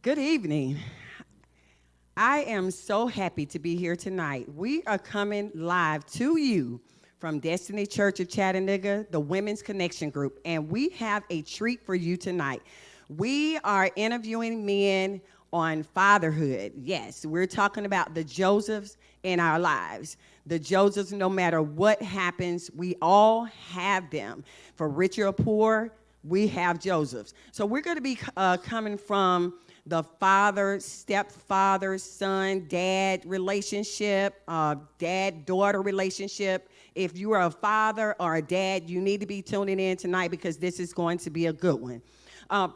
Good evening. I am so happy to be here tonight. We are coming live to you from Destiny Church of Chattanooga, the Women's Connection Group, and we have a treat for you tonight. We are interviewing men on fatherhood. Yes, we're talking about the Josephs in our lives. The Josephs, no matter what happens, we all have them. For rich or poor, we have Josephs. So we're going to be coming from the father, stepfather, son, dad relationship, dad-daughter relationship. If you are a father or a dad, you need to be tuning in tonight because this is going to be a good one.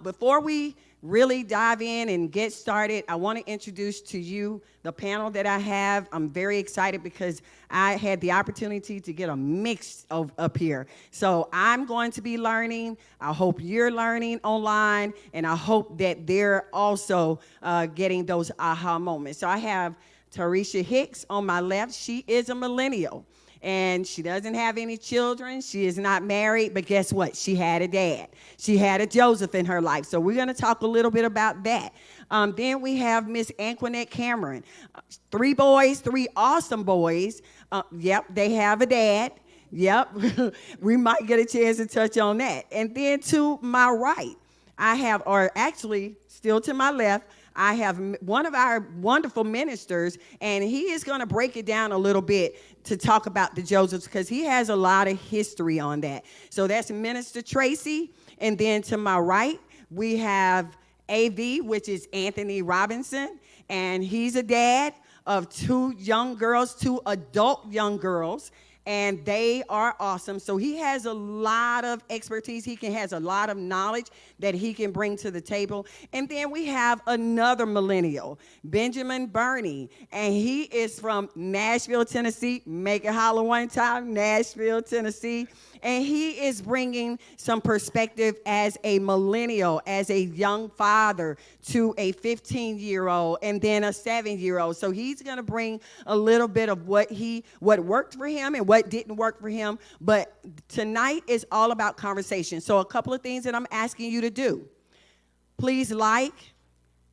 Before we really dive in and get started, I want to introduce to you the panel that I have. I'm very excited because I had the opportunity to get a mix up here. So I'm going to be learning. I hope you're learning online, and I hope that they're also getting those aha moments. So I have Tarisha Hicks on my left. She is a millennial. And she doesn't have any children. She is not married, but guess what? She had a dad. She had a Joseph in her life. So we're going to talk a little bit about that. Then we have Miss Anquinette Cameron. 3 boys, 3 awesome boys. Yep, they have a dad. Yep, we might get a chance to touch on that. And then to my right, I have, or actually still to my left, I have one of our wonderful ministers, and he is going to break it down a little bit to talk about the Josephs because he has a lot of history on that. So that's Minister Tracy. And then to my right, we have AV, which is Anthony Robinson, and he's a dad of 2 young girls, 2 adult young girls. And they are awesome. So he has a lot of expertise. He has a lot of knowledge that he can bring to the table. And then we have another millennial, Benjamin Burney. And he is from Nashville, Tennessee. Make it holler one time, Nashville, Tennessee. And he is bringing some perspective as a millennial, as a young father to a 15-year-old and then a 7-year-old. So he's going to bring a little bit of what worked for him and what didn't work for him. But tonight is all about conversation. So a couple of things that I'm asking you to do. Please like,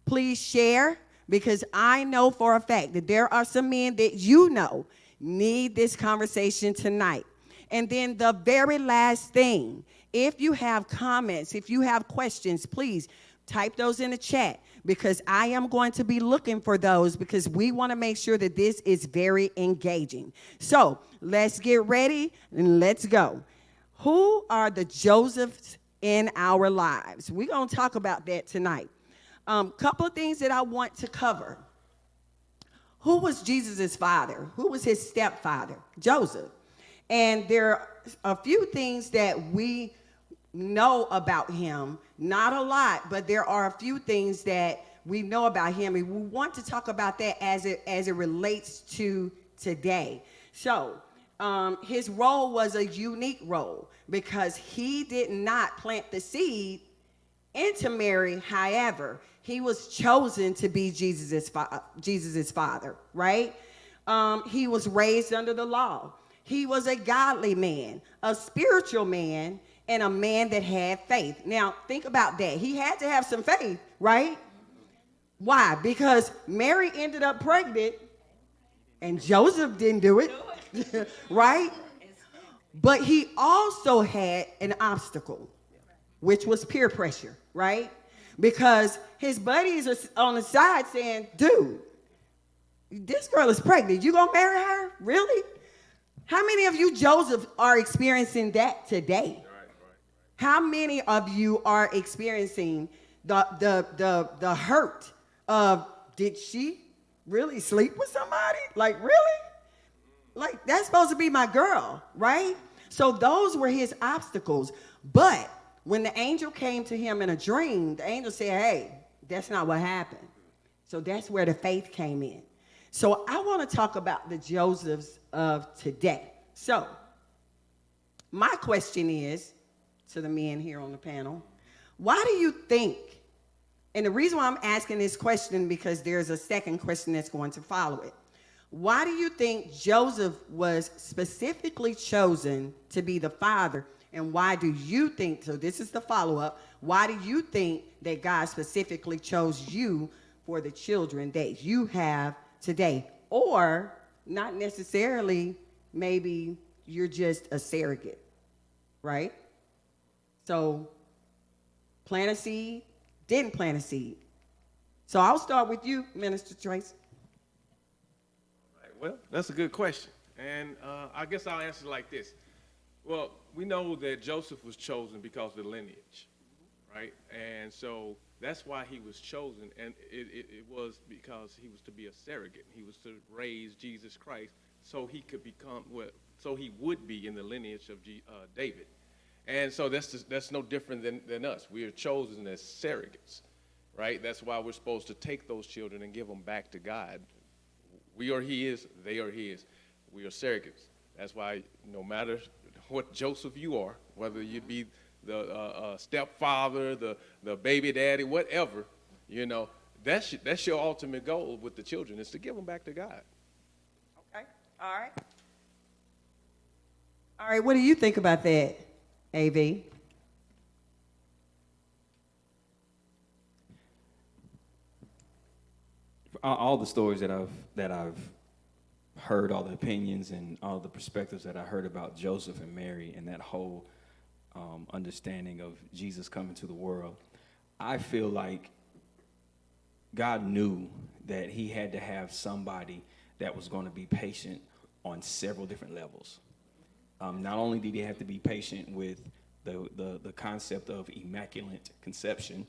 please share, because I know for a fact that there are some men that you know need this conversation tonight. And then the very last thing, if you have comments, if you have questions, please type those in the chat because I am going to be looking for those because we want to make sure that this is very engaging. So let's get ready and let's go. Who are the Josephs in our lives? We're going to talk about that tonight. Couple of things that I want to cover. Who was Jesus' father? Who was his stepfather? Joseph. And there are a few things that we know about him. Not a lot, but there are a few things that we know about him. And we want to talk about that as it relates to today. So his role was a unique role because he did not plant the seed into Mary. However, he was chosen to be Jesus's father, right? He was raised under the law. He was a godly man, a spiritual man, and a man that had faith. Now, think about that. He had to have some faith, right? Why? Because Mary ended up pregnant, and Joseph didn't do it, right? But he also had an obstacle, which was peer pressure, right? Because his buddies are on the side saying, dude, this girl is pregnant. You gonna marry her? Really? How many of you, Joseph, are experiencing that today? How many of you are experiencing the hurt of, did she really sleep with somebody? Like, really? Like, that's supposed to be my girl, right? So those were his obstacles. But when the angel came to him in a dream, the angel said, hey, that's not what happened. So that's where the faith came in. So I want to talk about the Josephs of today. So my question is to the men here on the panel, why do you think, and the reason why I'm asking this question because there's a second question that's going to follow it. Why do you think Joseph was specifically chosen to be the father And why do you think, so this is the follow-up, why do you think that God specifically chose you for the children that you have today? Or not necessarily, maybe you're just a surrogate, right? So plant a seed, didn't plant a seed. So I'll start with you, Minister Tracy. Right, well, that's a good question. And I guess I'll answer it like this. Well, we know that Joseph was chosen because of the lineage, right? And so that's why he was chosen. And it was because he was to be a surrogate. He was to raise Jesus Christ so he could become, well, so he would be in the lineage of David. And so that's no different than us. We are chosen as surrogates, right? That's why we're supposed to take those children and give them back to God. We are his, they are his. We are surrogates. That's why no matter what Joseph you are, whether you be the stepfather, the baby daddy, whatever, you know, that's your ultimate goal with the children, is to give them back to God. Okay, all right. All right, what do you think about that, AV? All the stories that I've heard, all the opinions and all the perspectives that I heard about Joseph and Mary and that whole understanding of Jesus coming to the world, I feel like God knew that he had to have somebody that was going to be patient on several different levels. Not only did he have to be patient with the concept of immaculate conception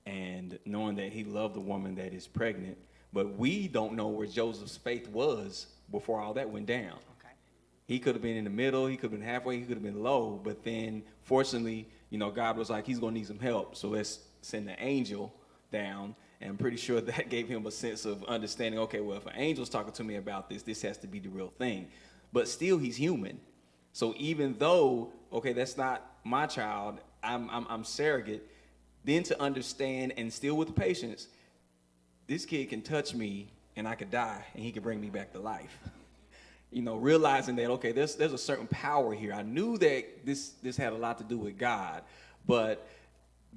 and knowing that he loved the woman that is pregnant, but we don't know where Joseph's faith was before all that went down. Okay. He could have been in the middle, he could have been halfway, he could have been low, but then fortunately, you know, God was like, he's going to need some help, so let's send an angel down. And I'm pretty sure that gave him a sense of understanding, okay, well, if an angel's talking to me about this has to be the real thing. But still, he's human. So even though, okay, that's not my child, I'm surrogate, then to understand and still with patience, this kid can touch me and I could die and he could bring me back to life. You know, realizing that, okay, there's a certain power here. I knew that this had a lot to do with God, but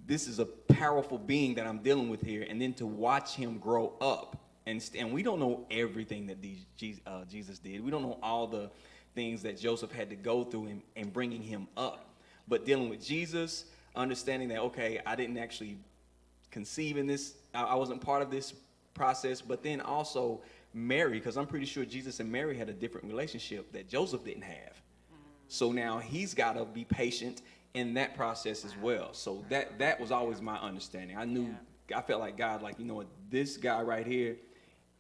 this is a powerful being that I'm dealing with here. And then to watch him grow up, and we don't know everything that Jesus did. We don't know all the things that Joseph had to go through in bringing him up. But dealing with Jesus, understanding that, okay, I didn't actually conceive in this, I wasn't part of this process, but then also Mary, because I'm pretty sure Jesus and Mary had a different relationship that Joseph didn't have. So now he's got to be patient in that process as well. So that was always my understanding. I knew, I felt like God, like, you know what, this guy right here,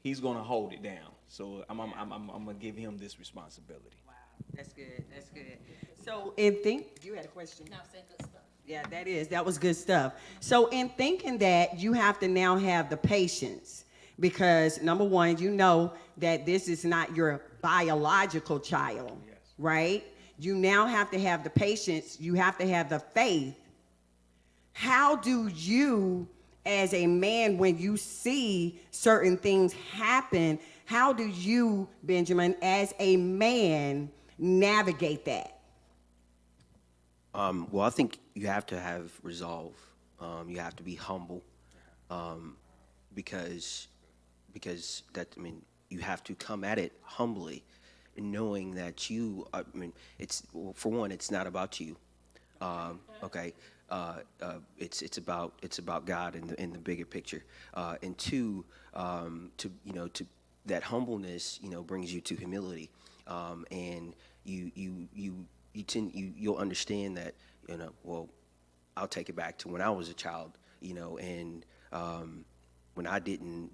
he's going to hold it down. So I'm going to give him this responsibility. Wow, that's good, that's good. So you had a question? No, say good stuff. Yeah, that was good stuff. So in thinking that, you have to now have the patience, because number one, you know that this is not your biological child, yes, right? You now have to have the patience, you have to have the faith. How do you, as a man, when you see certain things happen, how do you, Benjamin, as a man, navigate that? Well, I think you have to have resolve. You have to be humble, because that, I mean, you have to come at it humbly, knowing that for one, it's not about you. Okay, it's about God in the bigger picture, and two, to that humbleness, brings you to humility, and you'll understand that, well, I'll take it back to when I was a child, and when I didn't,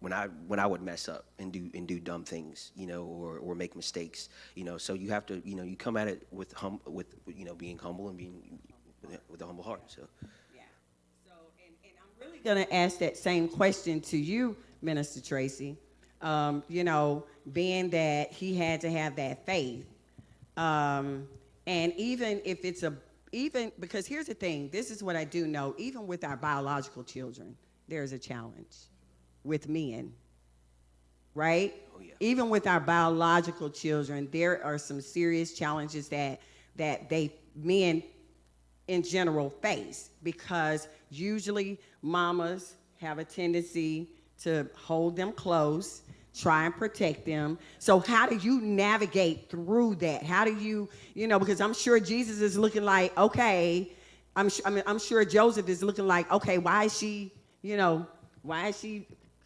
when I would mess up and do dumb things, or make mistakes, so you have to, you come at it with being humble and being with a humble heart. So yeah. So and I'm really gonna ask that same question to you, Minister Tracy. Being that he had to have that faith. And even if because here's the thing, this is what I do know, even with our biological children, there's a challenge with men, right? Oh, yeah. Even with our biological children, there are some serious challenges that they men in general face, because usually mamas have a tendency to hold them close, try and protect them. So how do you navigate through that? How do you, because I'm sure Jesus is looking like, okay, I'm sure Joseph is looking like, okay, why is she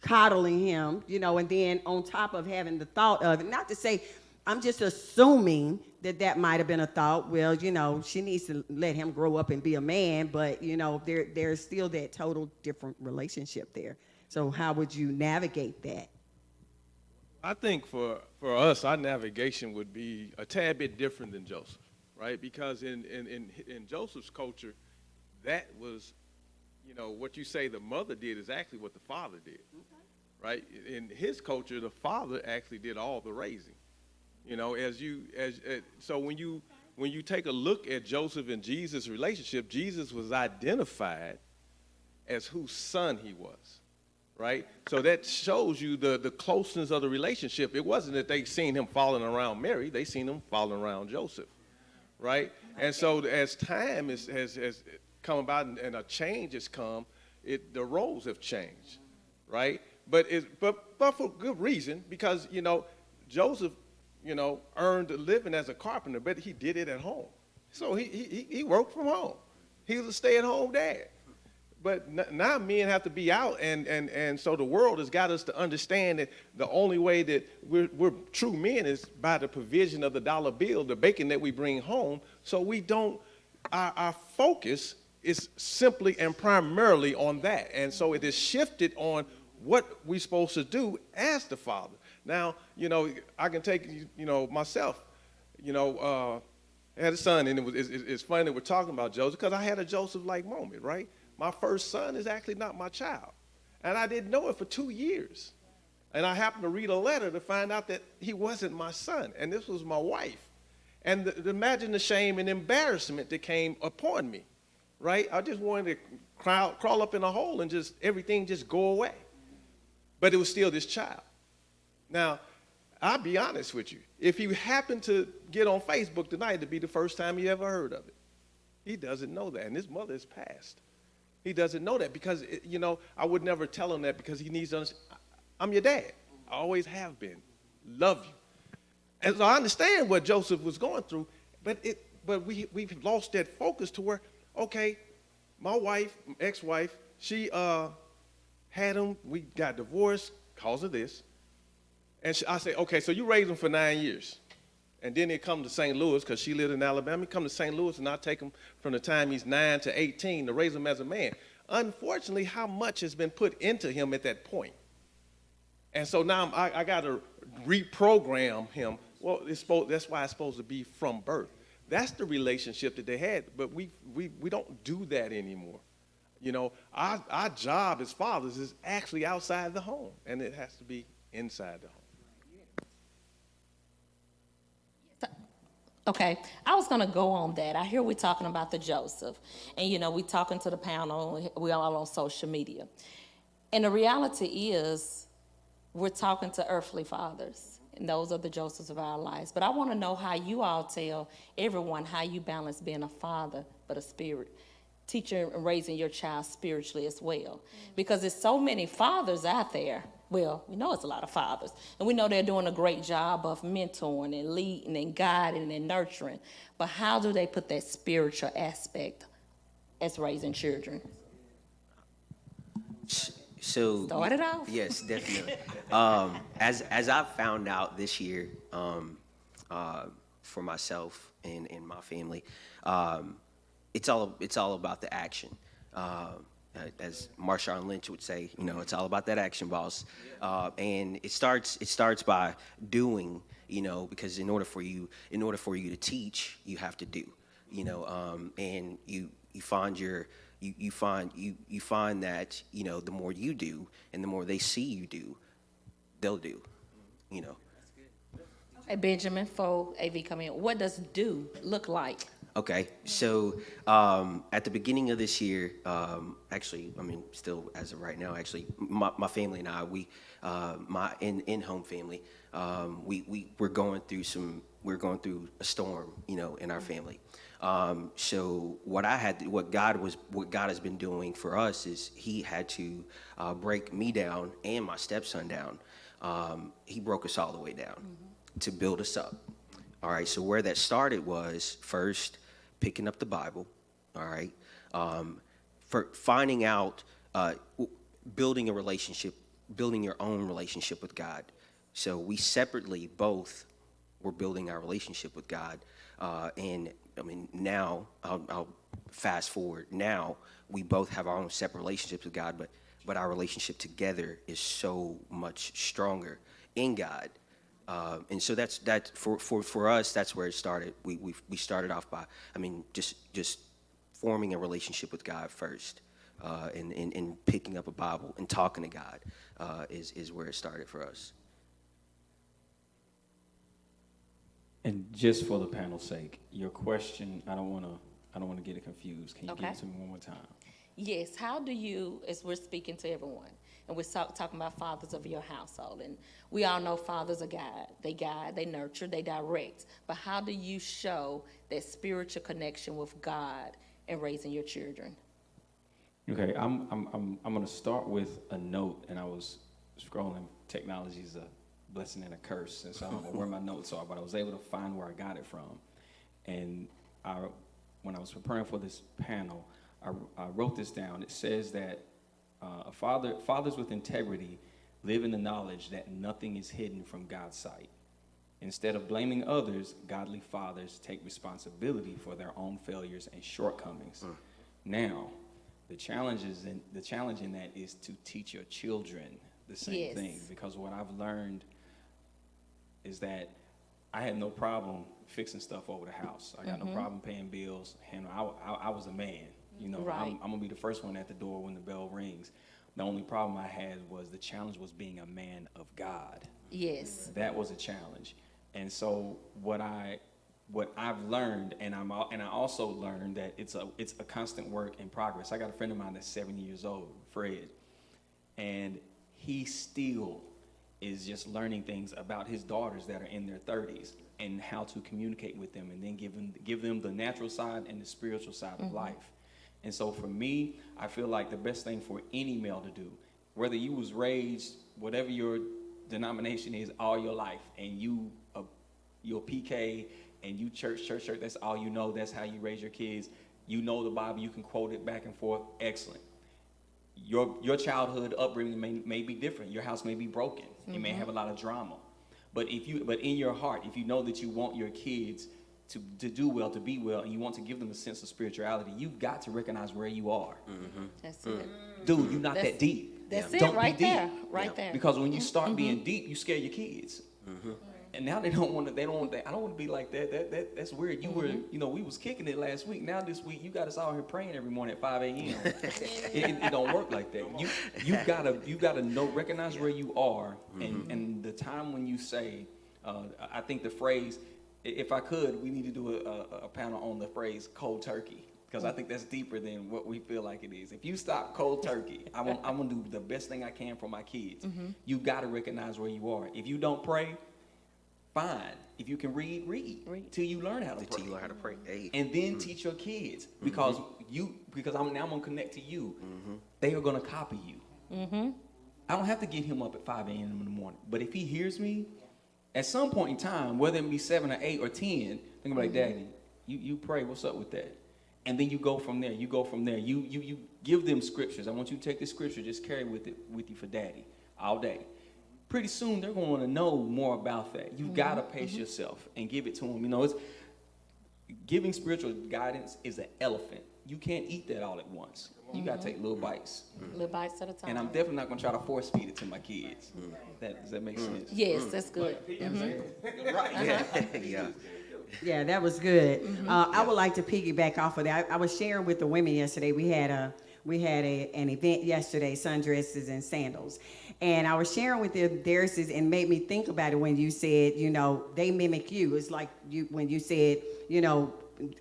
coddling him, and then on top of having the thought of it, not to say, I'm just assuming that might have been a thought. Well, she needs to let him grow up and be a man, but there's still that total different relationship there. So how would you navigate that? I think for us, our navigation would be a tad bit different than Joseph, right? Because in Joseph's culture, that was, what you say the mother did is actually what the father did, right? In his culture, the father actually did all the raising. So when you take a look at Joseph and Jesus' relationship, Jesus was identified as whose son he was, right? So that shows you the closeness of the relationship. It wasn't that they seen him following around Mary; they seen him following around Joseph, right? And so as time has come about and a change has come, the roles have changed, right? But for good reason, because Joseph, earned a living as a carpenter, but he did it at home. So he worked from home. He was a stay-at-home dad. But now men have to be out, and so the world has got us to understand that the only way that we're true men is by the provision of the dollar bill, the bacon that we bring home. So we don't, our focus is simply and primarily on that. And so it is shifted on what we're supposed to do as the father. Now, I can take, myself, I had a son, and it's funny that we're talking about Joseph, because I had a Joseph-like moment, right? My first son is actually not my child. And I didn't know it for 2 years. And I happened to read a letter to find out that he wasn't my son, and this was my wife. And imagine the shame and embarrassment that came upon me, right? I just wanted to crawl up in a hole and everything just go away. But it was still this child. Now, I'll be honest with you. If you happen to get on Facebook tonight, it'd be the first time you ever heard of it. He doesn't know that, and his mother is passed. He doesn't know that because, I would never tell him that, because he needs to understand, I'm your dad. I always have been. Love you. And so I understand what Joseph was going through, but we've lost that focus to where, okay, my wife, ex-wife, she had him. We got divorced because of this. And I say, okay, so you raised him for 9 years. And then they come to St. Louis, because she lived in Alabama. He come to St. Louis, and I take him from the time he's 9 to 18 to raise him as a man. Unfortunately, how much has been put into him at that point? And so now I got to reprogram him. Well, that's why it's supposed to be from birth. That's the relationship that they had, but we don't do that anymore. Our job as fathers is actually outside the home, and it has to be inside the home. Okay, I was gonna go on that. I hear we're talking about the Joseph, and we talking to the panel. We all on social media, and the reality is, we're talking to earthly fathers, and those are the Josephs of our lives. But I want to know how you all tell everyone how you balance being a father, but a spirit, teaching and raising your child spiritually as well, because there's so many fathers out there. Well, we know it's a lot of fathers, and we know they're doing a great job of mentoring and leading and guiding and nurturing. But how do they put that spiritual aspect as raising children? So Start it off. Yes, definitely. As I've found out this year, for myself and my family, it's all about the action. As Marshawn Lynch would say, it's all about that action, boss. And it starts by doing, because in order for you to teach, you have to do, and you find that, the more you do and the more they see you do, they'll do, Hey, Benjamin, before AV come in, what does do look like? Okay, so at the beginning of this year, actually, still as of right now, actually, my family and I, my in-home family, we're going through some we're going through a storm, in our family. So what God has been doing for us is He had to break me down and my stepson down. He broke us all the way down to build us up. All right. So where that started was first picking up the Bible. All right. For finding out, building a relationship, building your own relationship with God. So we separately both were building our relationship with God. And I mean, now I'll fast forward. Now we both have our own separate relationships with God, but our relationship together is so much stronger in God. And so that's for us. That's where it started. We started off by, just forming a relationship with God first, and picking up a Bible and talking to God is where it started for us. And just for the panel's sake, your question, I don't want to get it confused. Can you give it to me one more time? Yes. How do you, as we're speaking to everyone, and we're talking about fathers of your household, and we all know fathers are guide, they nurture, they direct. But how do you show that spiritual connection with God in raising your children? Okay, I'm going to start with a note, and I was scrolling. Technology is a blessing and a curse, and so I don't know where my notes are, but I was able to find where I got it from. And when I was preparing for this panel, I wrote this down. It says that fathers with integrity live in the knowledge that nothing is hidden from God's sight. Instead of blaming others, godly fathers take responsibility for their own failures and shortcomings. Now, the challenge in that is to teach your children the same thing, because what I've learned is that I had no problem fixing stuff over the house. I got no problem paying bills. And I was a man. Right. I'm gonna be the first one at the door when the bell rings. The only problem I had was the challenge was being a man of God. Yes. That was a challenge. And so what I've learned, and I also learned that it's a constant work in progress. I got a friend of mine that's 70 years old, Fred, and he still is just learning things about his daughters that are in their 30s and how to communicate with them, and then give them the natural side and the spiritual side of life. And so for me, I feel like the best thing for any male to do, whether you was raised, whatever your denomination is, all your life, and you're PK and you church, that's all you know, that's how you raise your kids. You know the Bible, you can quote it back and forth, excellent. Your childhood upbringing may be different. Your house may be broken. You may have a lot of drama. But in your heart, if you know that you want your kids to do well, to be well, and you want to give them a sense of spirituality, you've got to recognize where you are. That's it. Dude, you're not that deep. That's Don't it right be deep. there. Right there. Because when you start being deep, you scare your kids. And now I don't want to be like that. That's weird. You were, we was kicking it last week. Now this week, you got us all here praying every morning at 5 a.m. it don't work like that. You gotta know, recognize where you are, and the time when you say, I think the phrase, if I could, we need to do a panel on the phrase cold turkey, because I think that's deeper than what we feel like it is. If you stop cold turkey, I'm gonna do the best thing I can for my kids. You gotta recognize where you are. If you don't pray, fine. If you can read till you learn how to pray. Till you learn how to pray. Hey. And then teach your kids, because I'm gonna connect to you. They are gonna copy you. I don't have to get him up at 5 a.m. in the morning, but if he hears me, at some point in time, whether it be 7 or 8 or 10, think about like, Daddy, you pray. What's up with that? And then you go from there. You give them scriptures. I want you to take this scripture, just carry with you for Daddy all day. Pretty soon they're going to want to know more about that. You've got to pace yourself and give it to them. It's giving spiritual guidance is an elephant. You can't eat that all at once. You got to take little bites. Little bites at a time. And I'm definitely not going to try to force feed it to my kids. Does that make sense? Yes, that's good. Right. Yeah. Yeah, that was good. I would like to piggyback off of that. I was sharing with the women yesterday. We had an event yesterday, sundresses and sandals. And I was sharing with them theirs, and made me think about it when you said, they mimic you. It's like when you said,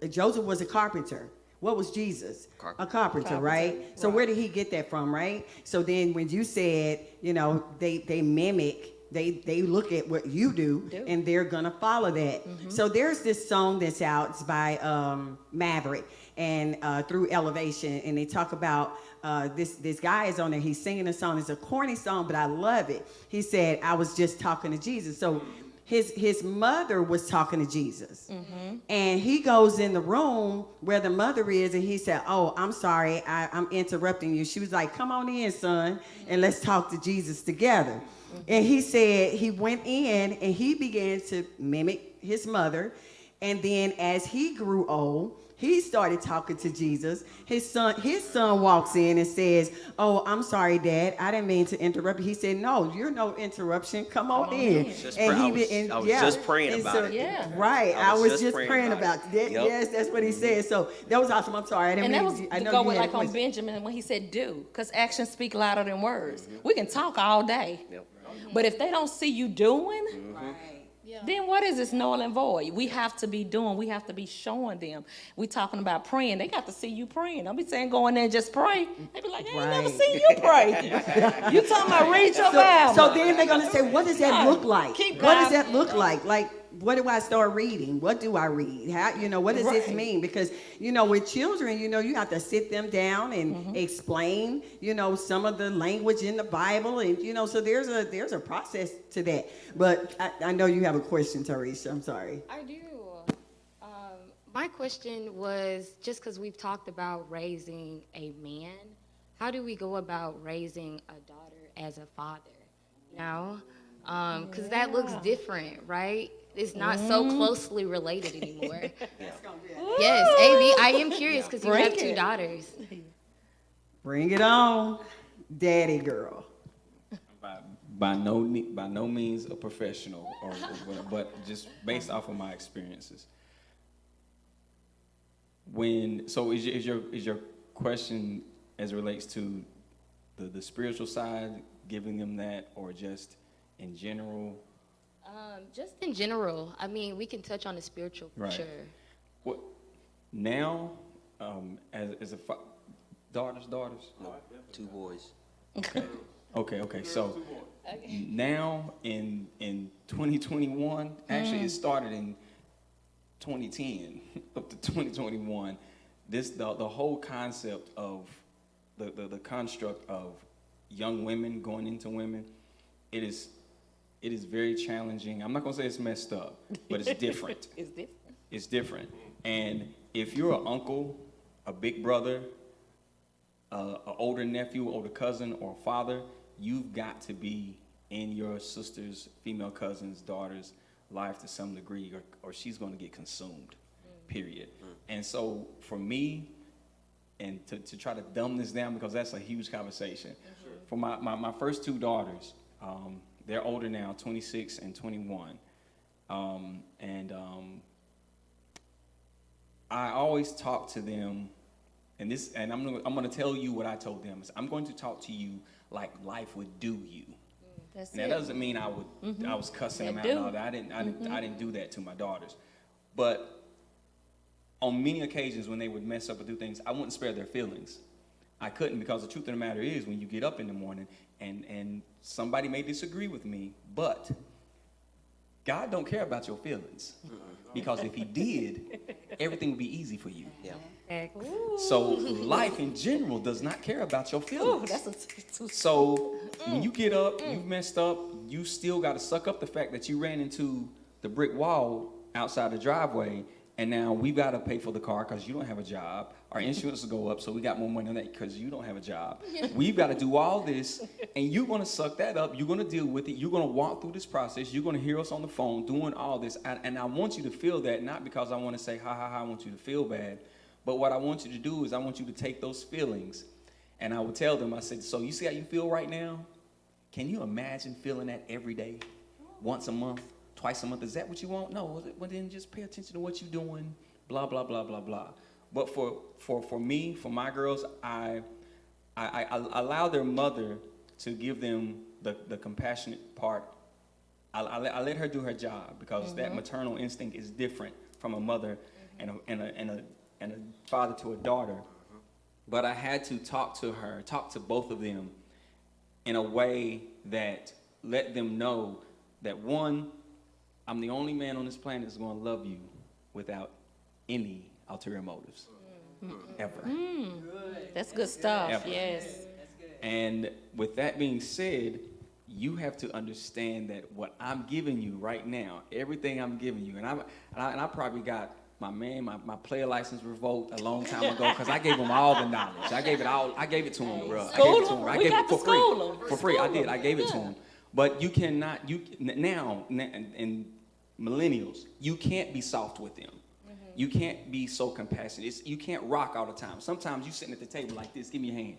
Joseph was a carpenter. What was Jesus? A carpenter, right? So where did he get that from, right? So then when you said, they mimic they look at what you do, and they're gonna follow that. So there's this song that's out. It's by Maverick and through Elevation, and they talk about this guy is on there. He's singing a song. It's a corny song, but I love it. He said, "I was just talking to Jesus." So his mother was talking to Jesus, and he goes in the room where the mother is, and he said, "Oh, I'm sorry, I'm interrupting you." She was like, "Come on in, son, and let's talk to Jesus together." And he said he went in and he began to mimic his mother, and then as he grew old, he started talking to Jesus. His son walks in and says, "Oh, I'm sorry, Dad. I didn't mean to interrupt you." He said, "No, you're no interruption. Come on in." I was just praying about it. Yeah. Right. I was just praying about about that. Yep. Yes, that's what he said. So that was awesome. I'm sorry. I didn't And that mean was I to know go you with had a like on question. Benjamin when he said do, because actions speak louder than words. We can talk all day, Yep. but if they don't see you doing, Right. then what is this null and void? We have to be doing. We have to be showing them. We talking about praying. They got to see you praying. Don't be saying go in there and just pray. They be like, I ain't never Right. seen you pray. You talking about read your Bible. So then they're gonna say, what does that look like? Keep What does going. that look like? Like, what do I start reading? What do I read? How, what does this Right. mean? Because, with children, you have to sit them down and explain, some of the language in the Bible. And, so there's a process to that. But I know you have a question, Tarisha. I'm sorry. I do. My question was, just because we've talked about raising a man, how do we go about raising a daughter as a father? Because that looks different, right? It's not so closely related anymore. Yes, AB, I am curious because you have two daughters. Bring it on, daddy girl. By no means a professional, but just based off of my experiences. Is your question as it relates to the spiritual side, giving them that, or just in general? Just in general. I mean, we can touch on the spiritual for Right. sure. What now? As a daughters. No, 2 boys. Okay. So now in 2021, actually it started in 2010 up to 2021. The whole concept of the construct of young women going into women, it is very challenging. I'm not gonna say it's messed up, but it's different. It's different. It's different. And if you're an uncle, a big brother, an older nephew, older cousin, or father, you've got to be in your sister's, female cousin's, daughter's life to some degree, or she's going to get consumed, period. And so for me, and to try to dumb this down, because that's a huge conversation, for my first 2 daughters, they're older now, 26 and 21. I always talk to them, and I'm gonna tell you what I told them. Is I'm going to talk to you like life would do you. That's And that it. doesn't mean I was cussing them out. do. And all that. I didn't do that to my daughters. But on many occasions when they would mess up or do things, I wouldn't spare their feelings. I couldn't, because the truth of the matter is, when you get up in the morning and somebody may disagree with me, but God don't care about your feelings. Because if he did, everything would be easy for you. Yeah. So life in general does not care about your feelings. That's a So when you get up, you've messed up, you still got to suck up the fact that you ran into the brick wall outside the driveway, and now we got to pay for the car because you don't have a job. Our insurance will go up, so we got more money on that because you don't have a job. We've got to do all this, and you're going to suck that up. You're going to deal with it. You're going to walk through this process. You're going to hear us on the phone doing all this. And I want you to feel that, not because I want to say, ha, ha, ha, I want you to feel bad. But what I want you to do is I want you to take those feelings. And I would tell them, I said, so you see how you feel right now? Can you imagine feeling that every day? Once a month, twice a month? Is that what you want? No. Well, then just pay attention to what you're doing, blah, blah, blah, blah, blah. But for me, for my girls, I allow their mother to give them the compassionate part. I let her do her job, because that maternal instinct is different from a mother and a father to a daughter. But I had to talk to both of them in a way that let them know that, one, I'm the only man on this planet that's going to love you without any ulterior motives, ever. That's good stuff. Ever. Yes. And with that being said, you have to understand that what I'm giving you right now, everything I'm giving you, and I probably got my player license revoked a long time ago because I gave him all the knowledge. I gave it to him, bro. I gave it to him. I gave it for free. For free, I did. I gave it to him. But you cannot, now, and millennials, you can't be soft with them. You can't be so compassionate. You can't rock all the time. Sometimes you sitting at the table like this, give me your hand.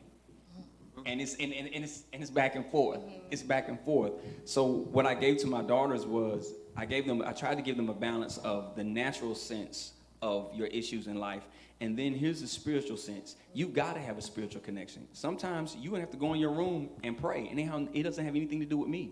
And it's back and forth. It's back and forth. So what I gave to my daughters was I tried to give them a balance of the natural sense of your issues in life, and then here's the spiritual sense. You've got to have a spiritual connection. Sometimes you have to go in your room and pray, and it doesn't have anything to do with me.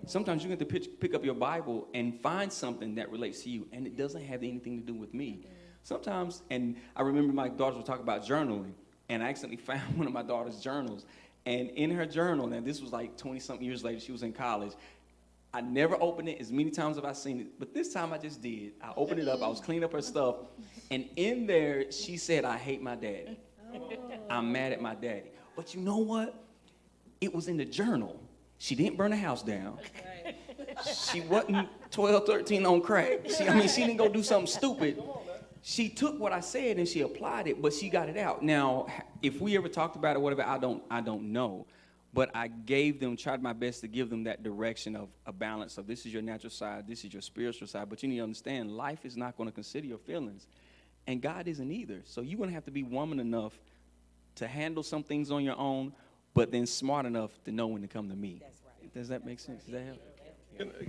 Sometimes you have to pick up your Bible and find something that relates to you, and it doesn't have anything to do with me. Sometimes, and I remember my daughters would talk about journaling, and I accidentally found one of my daughter's journals. And in her journal, now this was like 20-something years later, she was in college. I never opened it as many times as I've seen it, but this time I just did. I opened it up, I was cleaning up her stuff, and in there, she said, I hate my daddy. I'm mad at my daddy. But you know what? It was in the journal. She didn't burn the house down. She wasn't 12, 13 on crack. She didn't go do something stupid. She took what I said and she applied it, but she got it out. Now, if we ever talked about it, whatever, I don't know. But I tried my best to give them that direction of a balance of this is your natural side, this is your spiritual side. But you need to understand, life is not going to consider your feelings. And God isn't either. So you're going to have to be woman enough to handle some things on your own, but then smart enough to know when to come to me. That's right. Does that make sense? Does that help?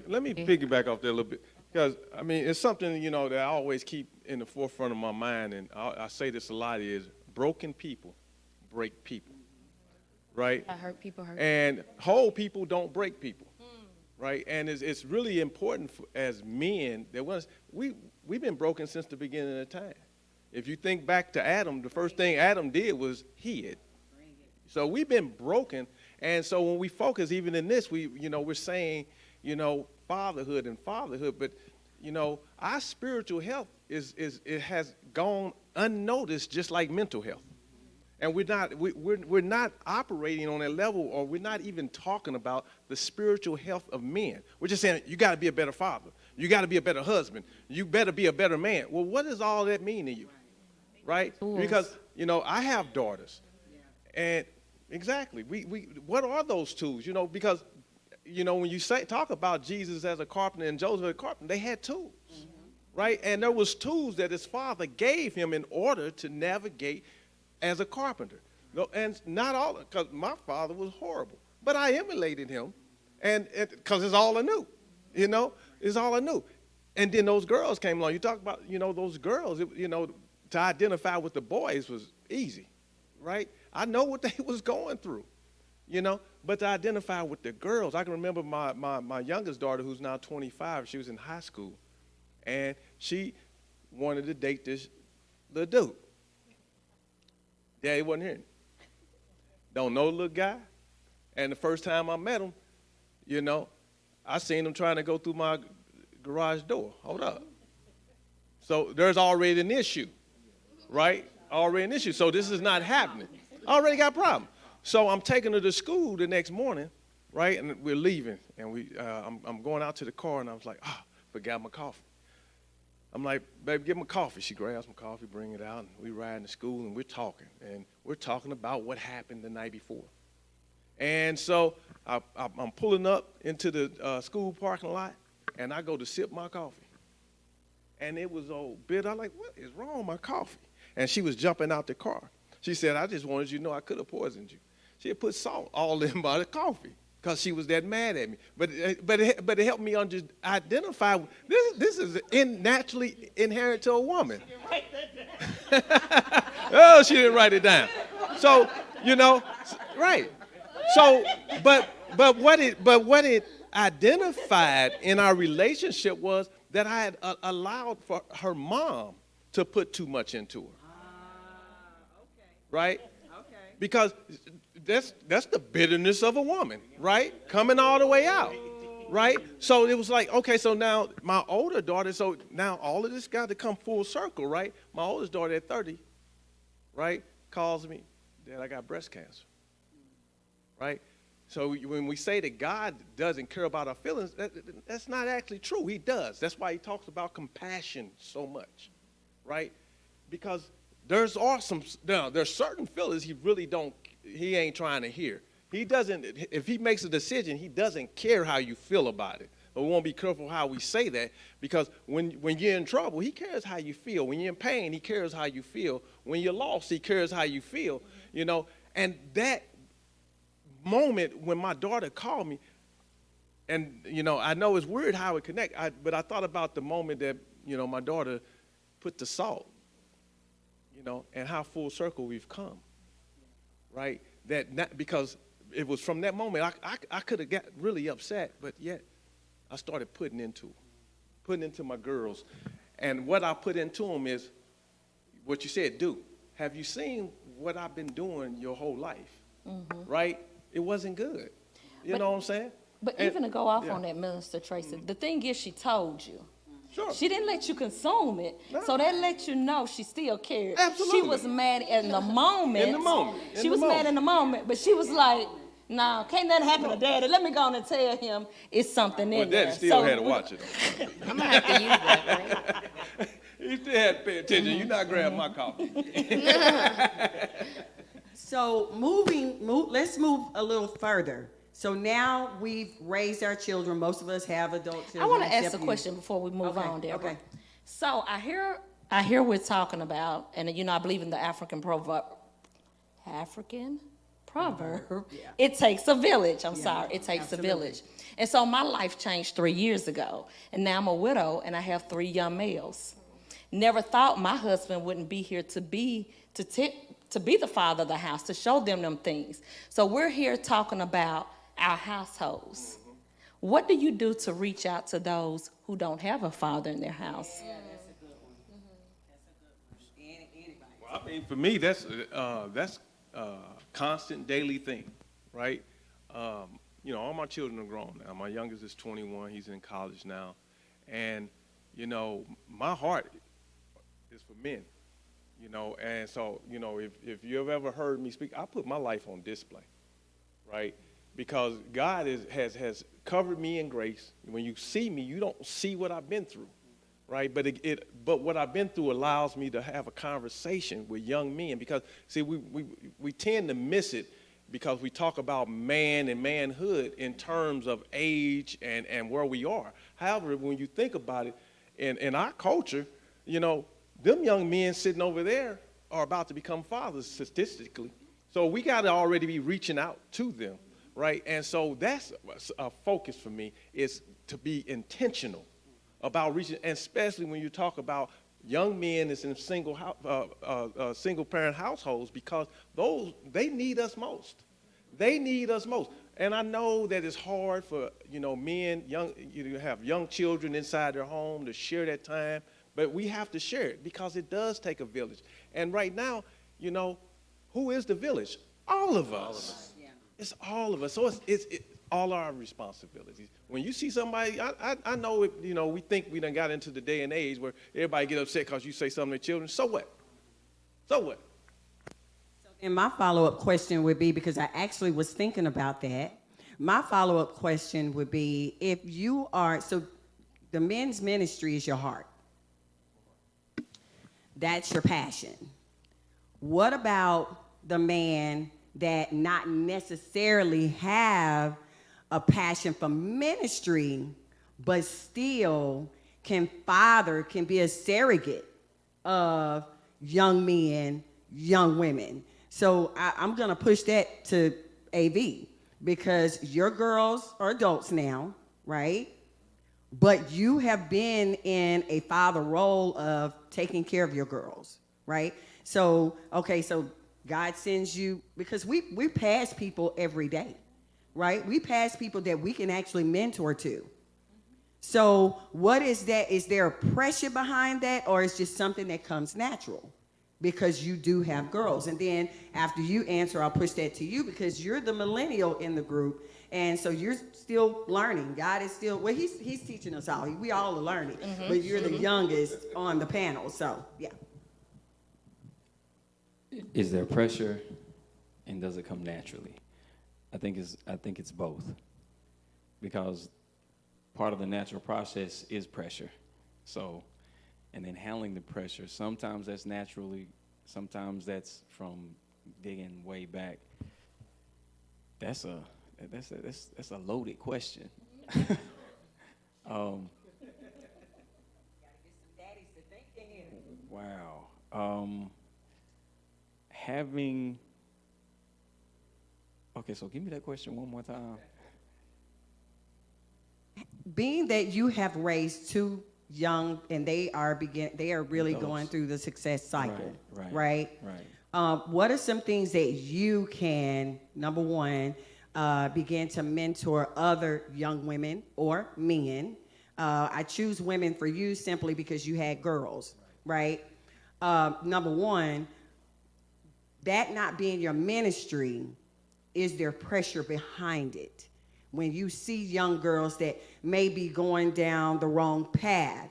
Let me piggyback off that a little bit. Because, it's something, that I always keep in the forefront of my mind, and I say this a lot, is broken people break people, right? I hurt people hurt. And whole people don't break people, right? And it's really important as men that we've been broken since the beginning of time. If you think back to Adam, the first thing Adam did was hid. So we've been broken, and so when we focus even in this, we're saying, fatherhood, but our spiritual health it has gone unnoticed, just like mental health, and we're not operating on that level, or we're not even talking about the spiritual health of men. We're just saying you got to be a better father, you got to be a better husband, you better be a better man. Well, what does all that mean to you, right? Because I have daughters, and exactly, we what are those tools? Because when you talk about Jesus as a carpenter and Joseph as a carpenter, they had tools, right? And there was tools that his father gave him in order to navigate as a carpenter. And not all, because my father was horrible, but I emulated him, and because it's all I knew, it's all I knew. And then those girls came along. You talk about, those girls, to identify with the boys was easy, right? I know what they was going through. But to identify with the girls, I can remember my youngest daughter, who's now 25, she was in high school, and she wanted to date this little dude. Daddy wasn't hearing it. Don't know the little guy. And the first time I met him, I seen him trying to go through my garage door. Hold up. So there's already an issue, right? Already an issue. So this is not happening. Already got a problem. So I'm taking her to school the next morning, right? And we're leaving, and I'm going out to the car, and I was like, forgot my coffee. I'm like, baby, give me a coffee. She grabs my coffee, bring it out, and we ride to school, and we're talking about what happened the night before. And so I'm pulling up into the school parking lot, and I go to sip my coffee. And it was old bitter. I'm like, what is wrong with my coffee? And she was jumping out the car. She said, I just wanted you to know I could have poisoned you. She had put salt all in my coffee because she was that mad at me. But it helped me identify. This is naturally inherent to a woman. She didn't write that down. Oh, she didn't write it down. So right. So, but what it identified in our relationship was that I had allowed for her mom to put too much into her. Right? Okay. Because that's the bitterness of a woman, right? Coming all the way out, right? So it was like, okay, so now my older daughter, so now all of this got to come full circle, right? My oldest daughter at 30, right, calls me, Dad, I got breast cancer, right? So when we say that God doesn't care about our feelings, that's not actually true. He does. That's why he talks about compassion so much, right? Because there's certain feelings he ain't trying to hear. He doesn't, if he makes a decision, he doesn't care how you feel about it. But we want to be careful how we say that, because when you're in trouble, he cares how you feel. When you're in pain, he cares how you feel. When you're lost, he cares how you feel, and that moment when my daughter called me, and I know it's weird how it connect, but I thought about the moment that my daughter put the salt, and how full circle we've come, right? Because it was from that moment I could have got really upset, but yet I started putting into my girls, and what I put into them is what you said, do. Have you seen what I've been doing your whole life, right? It wasn't good. You know what I'm saying? But even to go off on that, Minister Tracy, the thing is she told you. Sure. She didn't let you consume it, so that let you know she still cared. Absolutely. She was mad in the moment. In the moment. She was mad in the moment, but she was like, "Nah, can't nothing happen to Daddy. Let me go on and tell him it's something in there." Daddy still had to watch it. I'm gonna have to use that, right? You still had to pay attention. You're not grabbing my coffee. So let's move a little further. So now we've raised our children. Most of us have adult children. I want to ask except a you. question before we move Okay, on, Deborah. okay. So I hear we're talking about, and I believe in the African proverb. Yeah. It takes a village. I'm sorry. It takes absolutely. a village. And so my life changed 3 years ago, and now I'm a widow, and I have 3 young males. Never thought my husband wouldn't be here to be the father of the house, to show them things. So we're here talking about our households. What do you do to reach out to those who don't have a father in their house? Yeah, that's a good one. That's a good one. Anybody. Well, I mean, for me, that's a constant daily thing, right? All my children are grown now. My youngest is 21. He's in college now. And, my heart is for men, And so, if you've ever heard me speak, I put my life on display, right? Because God has covered me in grace. When you see me, you don't see what I've been through, right? But what I've been through allows me to have a conversation with young men, because see, we tend to miss it because we talk about man and manhood in terms of age and where we are. However, when you think about it, in our culture, them young men sitting over there are about to become fathers statistically. So we got to already be reaching out to them, right? And so that's a focus for me, is to be intentional about reaching, and especially when you talk about young men that's in single parent households, because they need us most. They need us most. And I know that it's hard for men, you have young children inside their home to share that time, but we have to share it because it does take a village. And right now, who is the village? All of us. Yeah. It's all of us. So it's all our responsibilities. When you see somebody, I know we think we done got into the day and age where everybody get upset because you say something to children. So what? So what? And my follow-up question would be, because I actually was thinking about that, my follow-up question would be, if you are, so the men's ministry is your heart. That's your passion. What about the man that not necessarily have a passion for ministry, but still can be a surrogate of young men, young women? So I'm going to push that to AV, because your girls are adults now, right? But you have been in a father role of taking care of your girls, right? So, okay, so God sends you, because we pass people every day, right? We pass people that we can actually mentor to. So what is that? Is there a pressure behind that, or is just something that comes natural? because you do have girls. And then after you answer, I'll push that to you because you're the millennial in the group. And so you're still learning. God is still, well, he's teaching us all. We all are learning. But you're the youngest on the panel. So, yeah. Is there pressure, and does it come naturally? I think it's both, because part of the natural process is pressure. So, and then handling the pressure, sometimes that's naturally, sometimes that's from digging way back. That's a loaded question. Wow. Okay, so give me that question one more time. Being that you have raised two young and they are really Adults. going through the success cycle, Right. what are some things that you can, number one, begin to mentor other young women or men? I choose women for you simply because you had girls, right? Number one, that not being your ministry, is there pressure behind it? When you see young girls that may be going down the wrong path,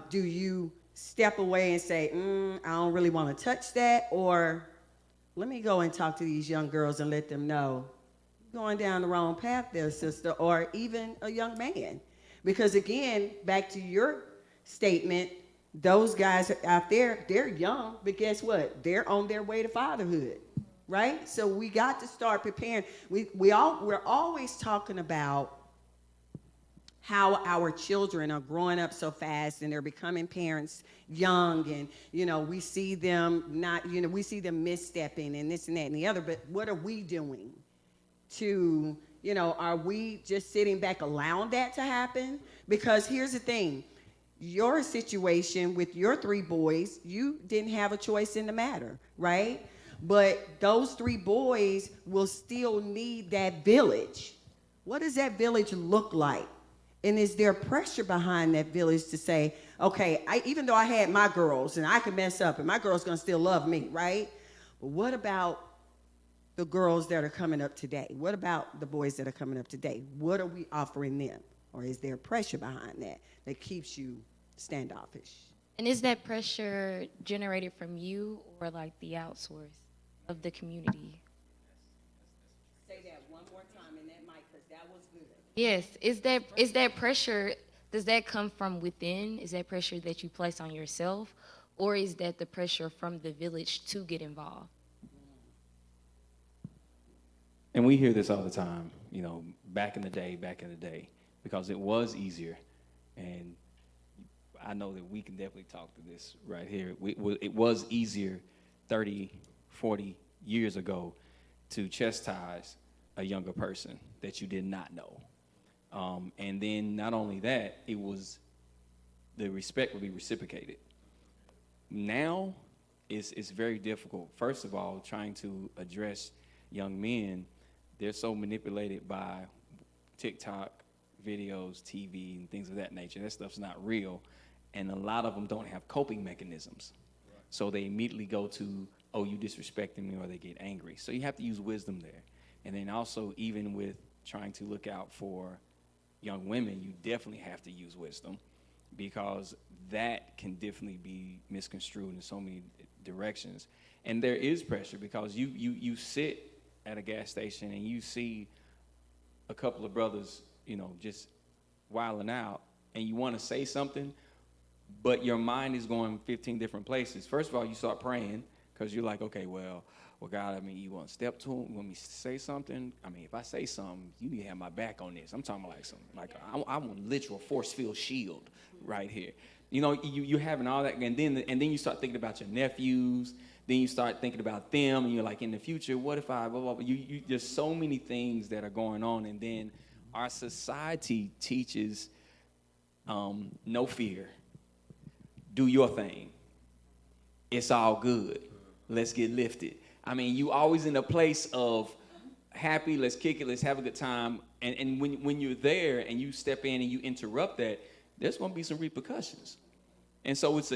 do you step away and say, I don't really want to touch that? Or let me go and talk to these young girls and let them know, you're going down the wrong path there, sister, or even a young man. Because again, back to your statement, those guys out there, they're young, but guess what? They're on their way to fatherhood. Right? So we got to start preparing. We're always talking about how our children are growing up so fast and they're becoming parents young, and we see them we see them misstepping and this and that and the other, but what are we doing to, are we just sitting back allowing that to happen? Because here's the thing, your situation with your 3 boys, you didn't have a choice in the matter, right? But those 3 boys will still need that village. What does that village look like? And is there pressure behind that village to say, okay, even though I had my girls and I could mess up and my girl's gonna still love me, right? But what about the girls that are coming up today? What about the boys that are coming up today? What are we offering them? Or is there pressure behind that keeps you standoffish? And is that pressure generated from you or like the outsource of the community? Say that one more time in that mic, because that was good. Yes. Is that pressure, does that come from within? Is that pressure that you place on yourself? Or is that the pressure from the village to get involved? And we hear this all the time, back in the day, because it was easier. And I know that we can definitely talk to this right here. It was easier 30, 40 years ago to chastise a younger person that you did not know. And then not only that, the respect would be reciprocated. Now, it's very difficult. First of all, trying to address young men, they're so manipulated by TikTok videos, TV, and things of that nature. That stuff's not real. And a lot of them don't have coping mechanisms. Right. So they immediately go to, oh, you disrespecting me, or they get angry. So you have to use wisdom there. And then also, even with trying to look out for young women, you definitely have to use wisdom, because that can definitely be misconstrued in so many directions. And there is pressure, because you sit at a gas station and you see a couple of brothers, just wilding out, and you want to say something, but your mind is going 15 different places. First of all, you start praying, because you're like, okay, well, God, you want to step to him? You want me to say something? If I say something, you need to have my back on this. I'm talking about I want a literal force field shield right here. You're having all that, and then you start thinking about your nephews. Then you start thinking about them, and you're like, in the future, what if I, blah, blah, blah. There's so many things that are going on, and then our society teaches no fear. Do your thing. It's all good. Let's get lifted. You always in a place of happy, let's kick it, let's have a good time. And when you're there and you step in and you interrupt that, there's going to be some repercussions. And so it's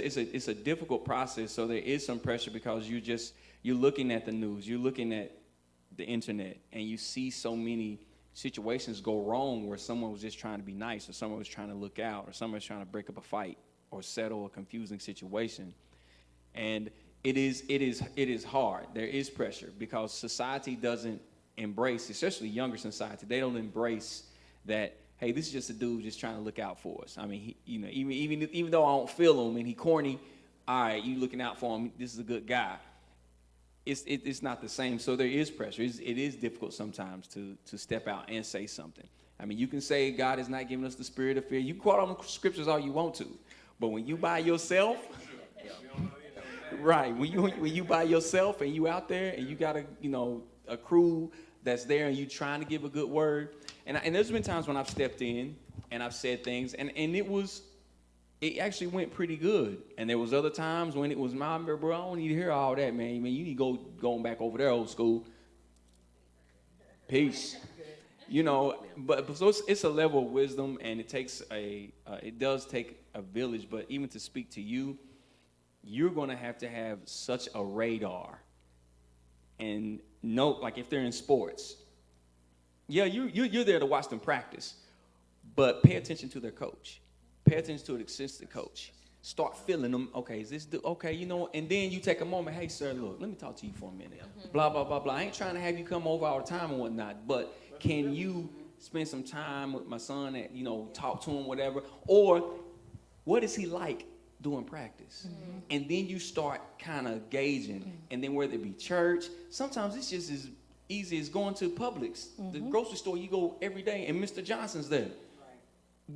a difficult process. So there is some pressure because you're looking at the news, you're looking at the internet, and you see so many situations go wrong where someone was just trying to be nice, or someone was trying to look out, or someone was trying to break up a fight or settle a confusing situation. And it is hard. There is pressure because society doesn't embrace, especially younger society, they don't embrace that, hey, this is just a dude just trying to look out for us. I mean, even though I don't feel him and he corny, all right, you looking out for him, this is a good guy. It's not the same. So there is pressure. It is difficult sometimes to step out and say something. I mean, you can say God has not given us the spirit of fear. You quote on the scriptures all you want to, but when you by yourself, right? When you by yourself and you out there and you got a crew that's there and you trying to give a good word, and there's been times when I've stepped in and I've said things and it actually went pretty good. And there was other times when it was, bro, I don't need to hear all that, man. You need to going back over there, old school. Peace. But so it's a level of wisdom, and it does take a village. But even to speak to you, you're going to have such a radar. And like if they're in sports, yeah, you're there to watch them practice, but pay attention to their coach. Pay attention to the assistant coach. Start feeling them. Okay, is this okay? And then you take a moment. Hey, sir, look, let me talk to you for a minute. Mm-hmm. Blah blah blah blah. I ain't trying to have you come over all the time and whatnot, but can you spend some time with my son and talk to him, whatever? Or what is he like doing practice? Mm-hmm. And then you start kind of gauging. Mm-hmm. And then whether it be church, sometimes it's just as easy as going to Publix, mm-hmm. the grocery store. You go every day, and Mr. Johnson's there.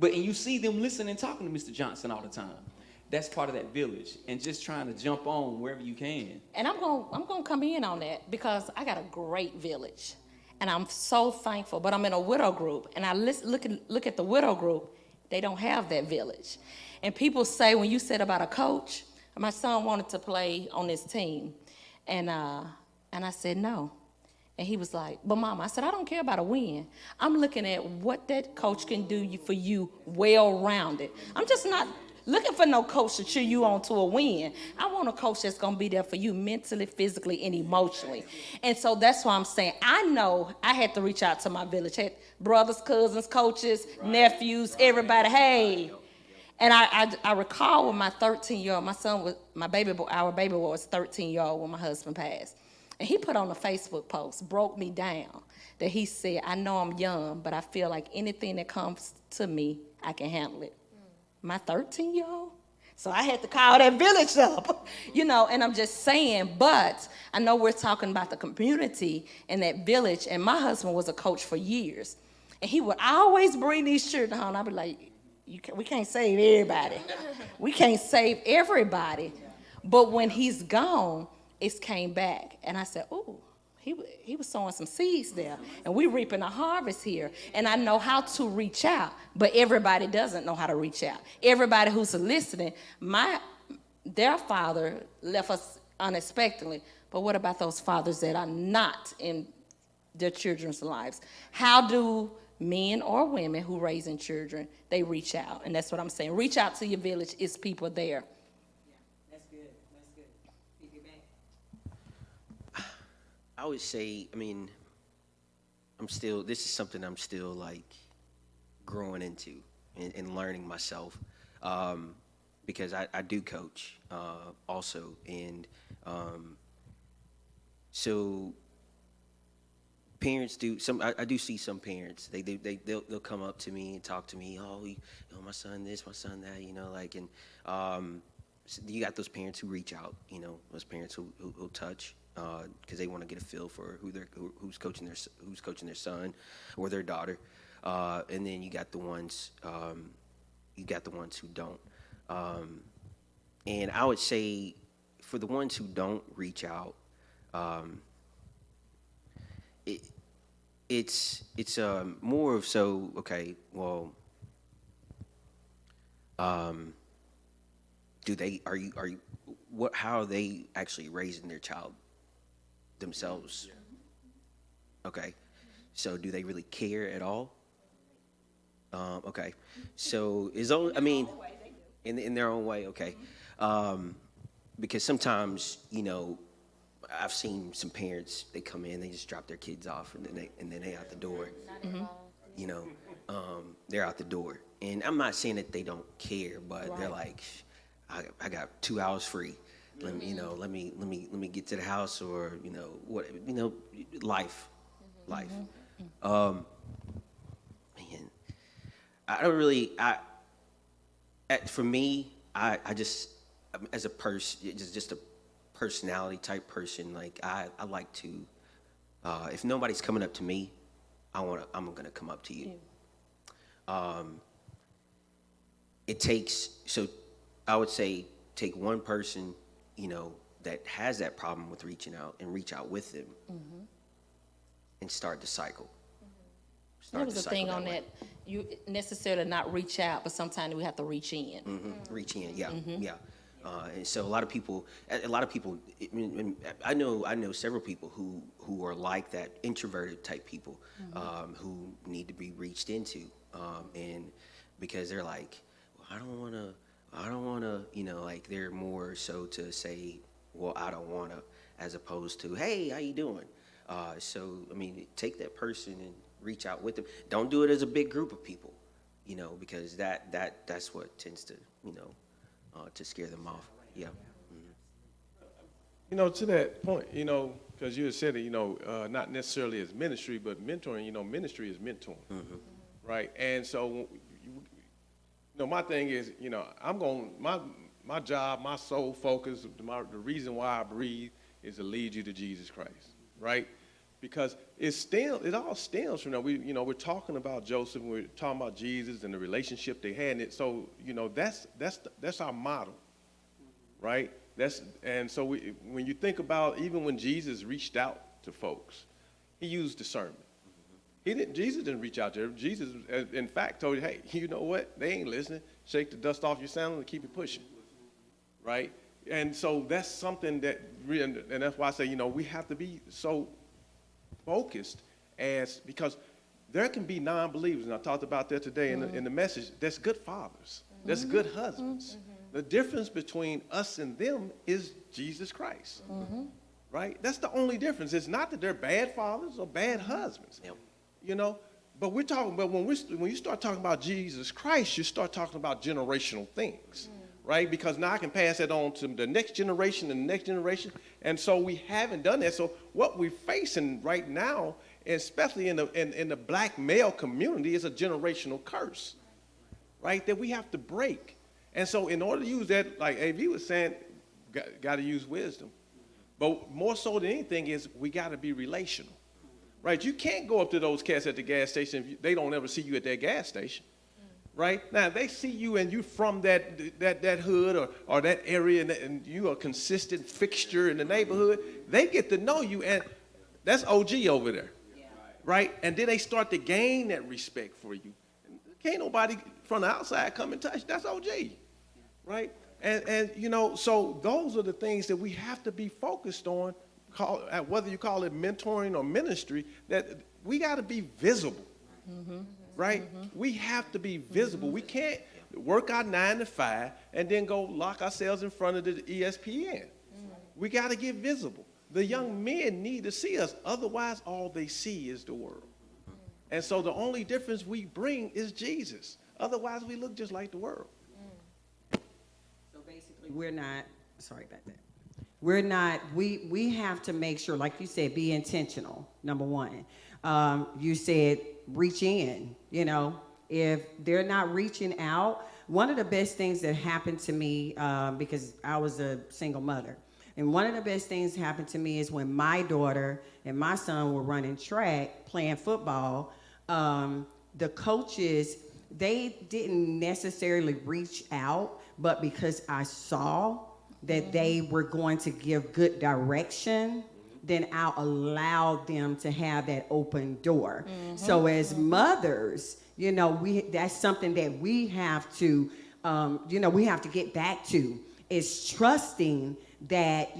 And you see them listening and talking to Mr. Johnson all the time. That's part of that village, and just trying to jump on wherever you can. And I'm gonna come in on that because I got a great village, and I'm so thankful. But I'm in a widow group, and I look at the widow group. They don't have that village. And people say, when you said about a coach, my son wanted to play on this team, and I said no. And he was like, but Mama, I said, I don't care about a win. I'm looking at what that coach can do for you well-rounded. I'm just not looking for no coach to cheer you on to a win. I want a coach that's going to be there for you mentally, physically, and emotionally. And so that's why I'm saying, I know I had to reach out to my village. I had brothers, cousins, coaches, nephews, everybody, hey. And I recall when my 13-year-old, our baby boy was 13-year-old when my husband passed. And he put on a Facebook post, broke me down, that he said, I know I'm young, but I feel like anything that comes to me, I can handle it. My 13-year-old? So I had to call that village up, and I'm just saying, but I know we're talking about the community and that village, and my husband was a coach for years. And he would always bring these children home. I'd be like, we can't save everybody. We can't save everybody. But when he's gone, it came back, and I said, "Oh, he was sowing some seeds there, and we reaping a harvest here." And I know how to reach out, but everybody doesn't know how to reach out. Everybody who's listening, their father left us unexpectedly. But what about those fathers that are not in their children's lives? How do men or women who raising children, they reach out? And that's what I'm saying. Reach out to your village. It's people there. I would say, this is something I'm still like growing into and learning myself, because I do coach also. And so parents do I do see some parents, they'll come up to me and talk to me, my son this, my son that, and so you got those parents who reach out, those parents who touch, because they want to get a feel for who's coaching their son or their daughter, and then you got the ones who don't. And I would say, for the ones who don't reach out, it's more of so, okay, well, how are they actually raising their child themselves? Okay, so do they really care at all? Okay, so in their own way, okay. Because sometimes, I've seen some parents, they come in, they just drop their kids off, and then they out the door. You know, they're out the door. And I'm not saying that they don't care, but they're like, I got 2 hours free. Let me get to the house, or life. Man, I don't really. For me, I just, as a person, just a personality type person. Like I like to. If nobody's coming up to me, I'm gonna come up to you. It takes, so I would say, take one person, that has that problem with reaching out, and reach out with them, and start the cycle. There was a thing on that. You necessarily not reach out, but sometimes we have to reach in. Reach in, yeah, yeah. And so a lot of people, I know several people who are like that, introverted type people, who need to be reached into, and because they're like, well, I don't want to, like they're more so to say, well, I don't want to, as opposed to, hey, how you doing? So, take that person and reach out with them. Don't do it as a big group of people, because that's what tends to, to scare them off. Yeah. To that point, because you had said it, not necessarily as ministry, but mentoring, ministry is mentoring, right? And so, my thing is, my job, my sole focus, the reason why I breathe is to lead you to Jesus Christ, right? Because it all stems from, we're talking about Joseph, and we're talking about Jesus and the relationship they had. And so, that's our model, right? And so when you think about, even when Jesus reached out to folks, he used discernment. Jesus didn't reach out to them. Jesus, in fact, told you, hey, you know what? They ain't listening. Shake the dust off your sandal and keep it pushing, right? And so that's something that, and that's why I say, we have to be so focused, because there can be non-believers, and I talked about that today in the message. That's good fathers. That's good husbands. The difference between us and them is Jesus Christ, right? That's the only difference. It's not that they're bad fathers or bad husbands, But we're talking. But when you start talking about Jesus Christ, you start talking about generational things, right? Because now I can pass that on to the next generation and the next generation, and so we haven't done that. So what we're facing right now, especially in the black male community, is a generational curse, right? That we have to break. And so in order to use that, like AV was saying, got to use wisdom. But more so than anything is we got to be relational, right? You can't go up to those cats at the gas station if they don't ever see you at that gas station. Right? Now, if they see you and you from that hood or that area, and you are a consistent fixture in the neighborhood, they get to know you, and that's OG over there. Right? And then they start to gain that respect for you. Can't nobody from the outside come and touch. That's OG. Right? And so those are the things that we have to be focused on, whether you call it mentoring or ministry, that we got to be visible. Right? We have to be visible. We can't work our 9 to 5 and then go lock ourselves in front of the ESPN. We got to get visible. The young men need to see us. Otherwise, all they see is the world. And so the only difference we bring is Jesus. Otherwise, we look just like the world. So basically, we have to make sure, like you said, be intentional, number one. You said reach in, if they're not reaching out. One of the best things that happened to me, because I was a single mother, and one of the best things that happened to me is when my daughter and my son were running track, playing football, the coaches, they didn't necessarily reach out, but because I saw that they were going to give good direction, then I'll allow them to have that open door. So as mothers, that's something that we have to, we have to get back to, is trusting that,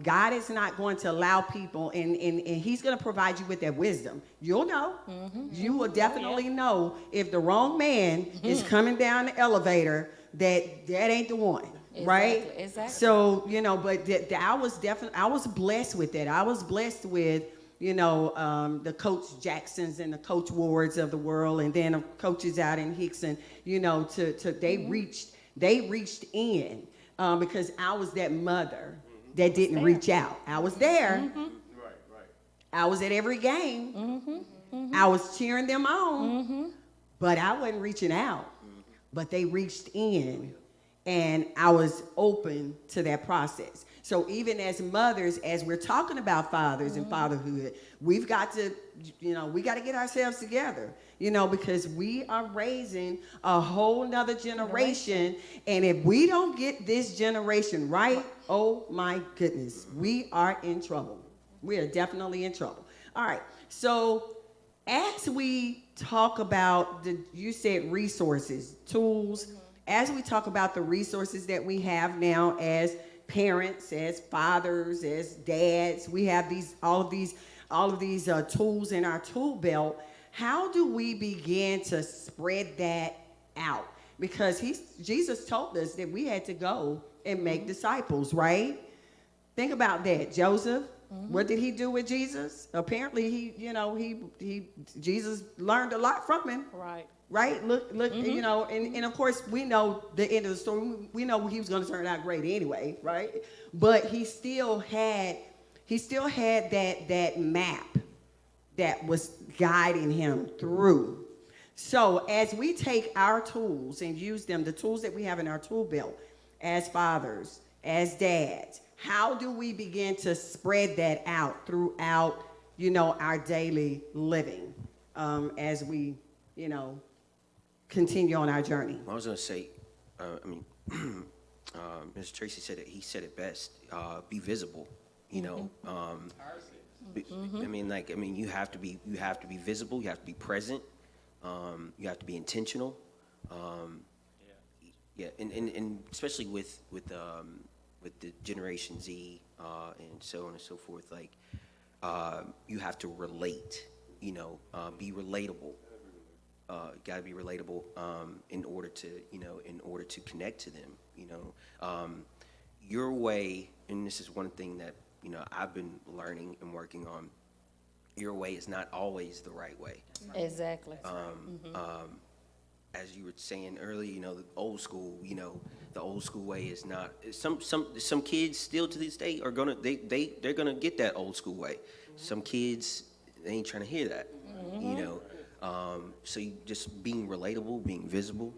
God is not going to allow people, and he's going to provide you with that wisdom. You'll know. You will definitely know if the wrong man is coming down the elevator that ain't the one, right? Exactly. So, but I was blessed with that. I was blessed with, the Coach Jacksons and the Coach Wards of the world, and then coaches out in Hickson, they reached in because I was that mother that didn't reach out. I was there. Right. I was at every game. I was cheering them on, but I wasn't reaching out. But they reached in, and I was open to that process. So even as mothers, as we're talking about fathers and fatherhood, we've got to, we got to get ourselves together, because we are raising a whole nother generation. And if we don't get this generation right, oh my goodness, we are in trouble. We are definitely in trouble. All right. So as we talk about you said resources, tools, as we talk about the resources that we have now as parents, as fathers, as dads, we have all of these tools in our tool belt. How do we begin to spread that out? Because Jesus told us that we had to go and make disciples, right? Think about that, Joseph. What did he do with Jesus? Apparently, Jesus learned a lot from him. Right? Look, and of course we know the end of the story. We know he was going to turn out great anyway, right? But he still had that map that was guiding him through. So as we take our tools and use them, the tools that we have in our tool belt, as fathers, as dads, how do we begin to spread that out throughout, our daily living as we, continue on our journey? I was going to say, Mr. Tracy said it. He said it best. Be visible. You have to be visible. You have to be present. You have to be intentional. And especially with the Generation Z and so on and so forth, you have to relate. Be relatable. Got to be relatable in order to connect to them. Your way, and this is one thing that I've been learning and working on. Your way is not always the right way. Exactly. As you were saying earlier, the old school, the old school way is not. Some kids still to this day are they're gonna get that old school way. Some kids, they ain't trying to hear that. So you just being relatable, being visible,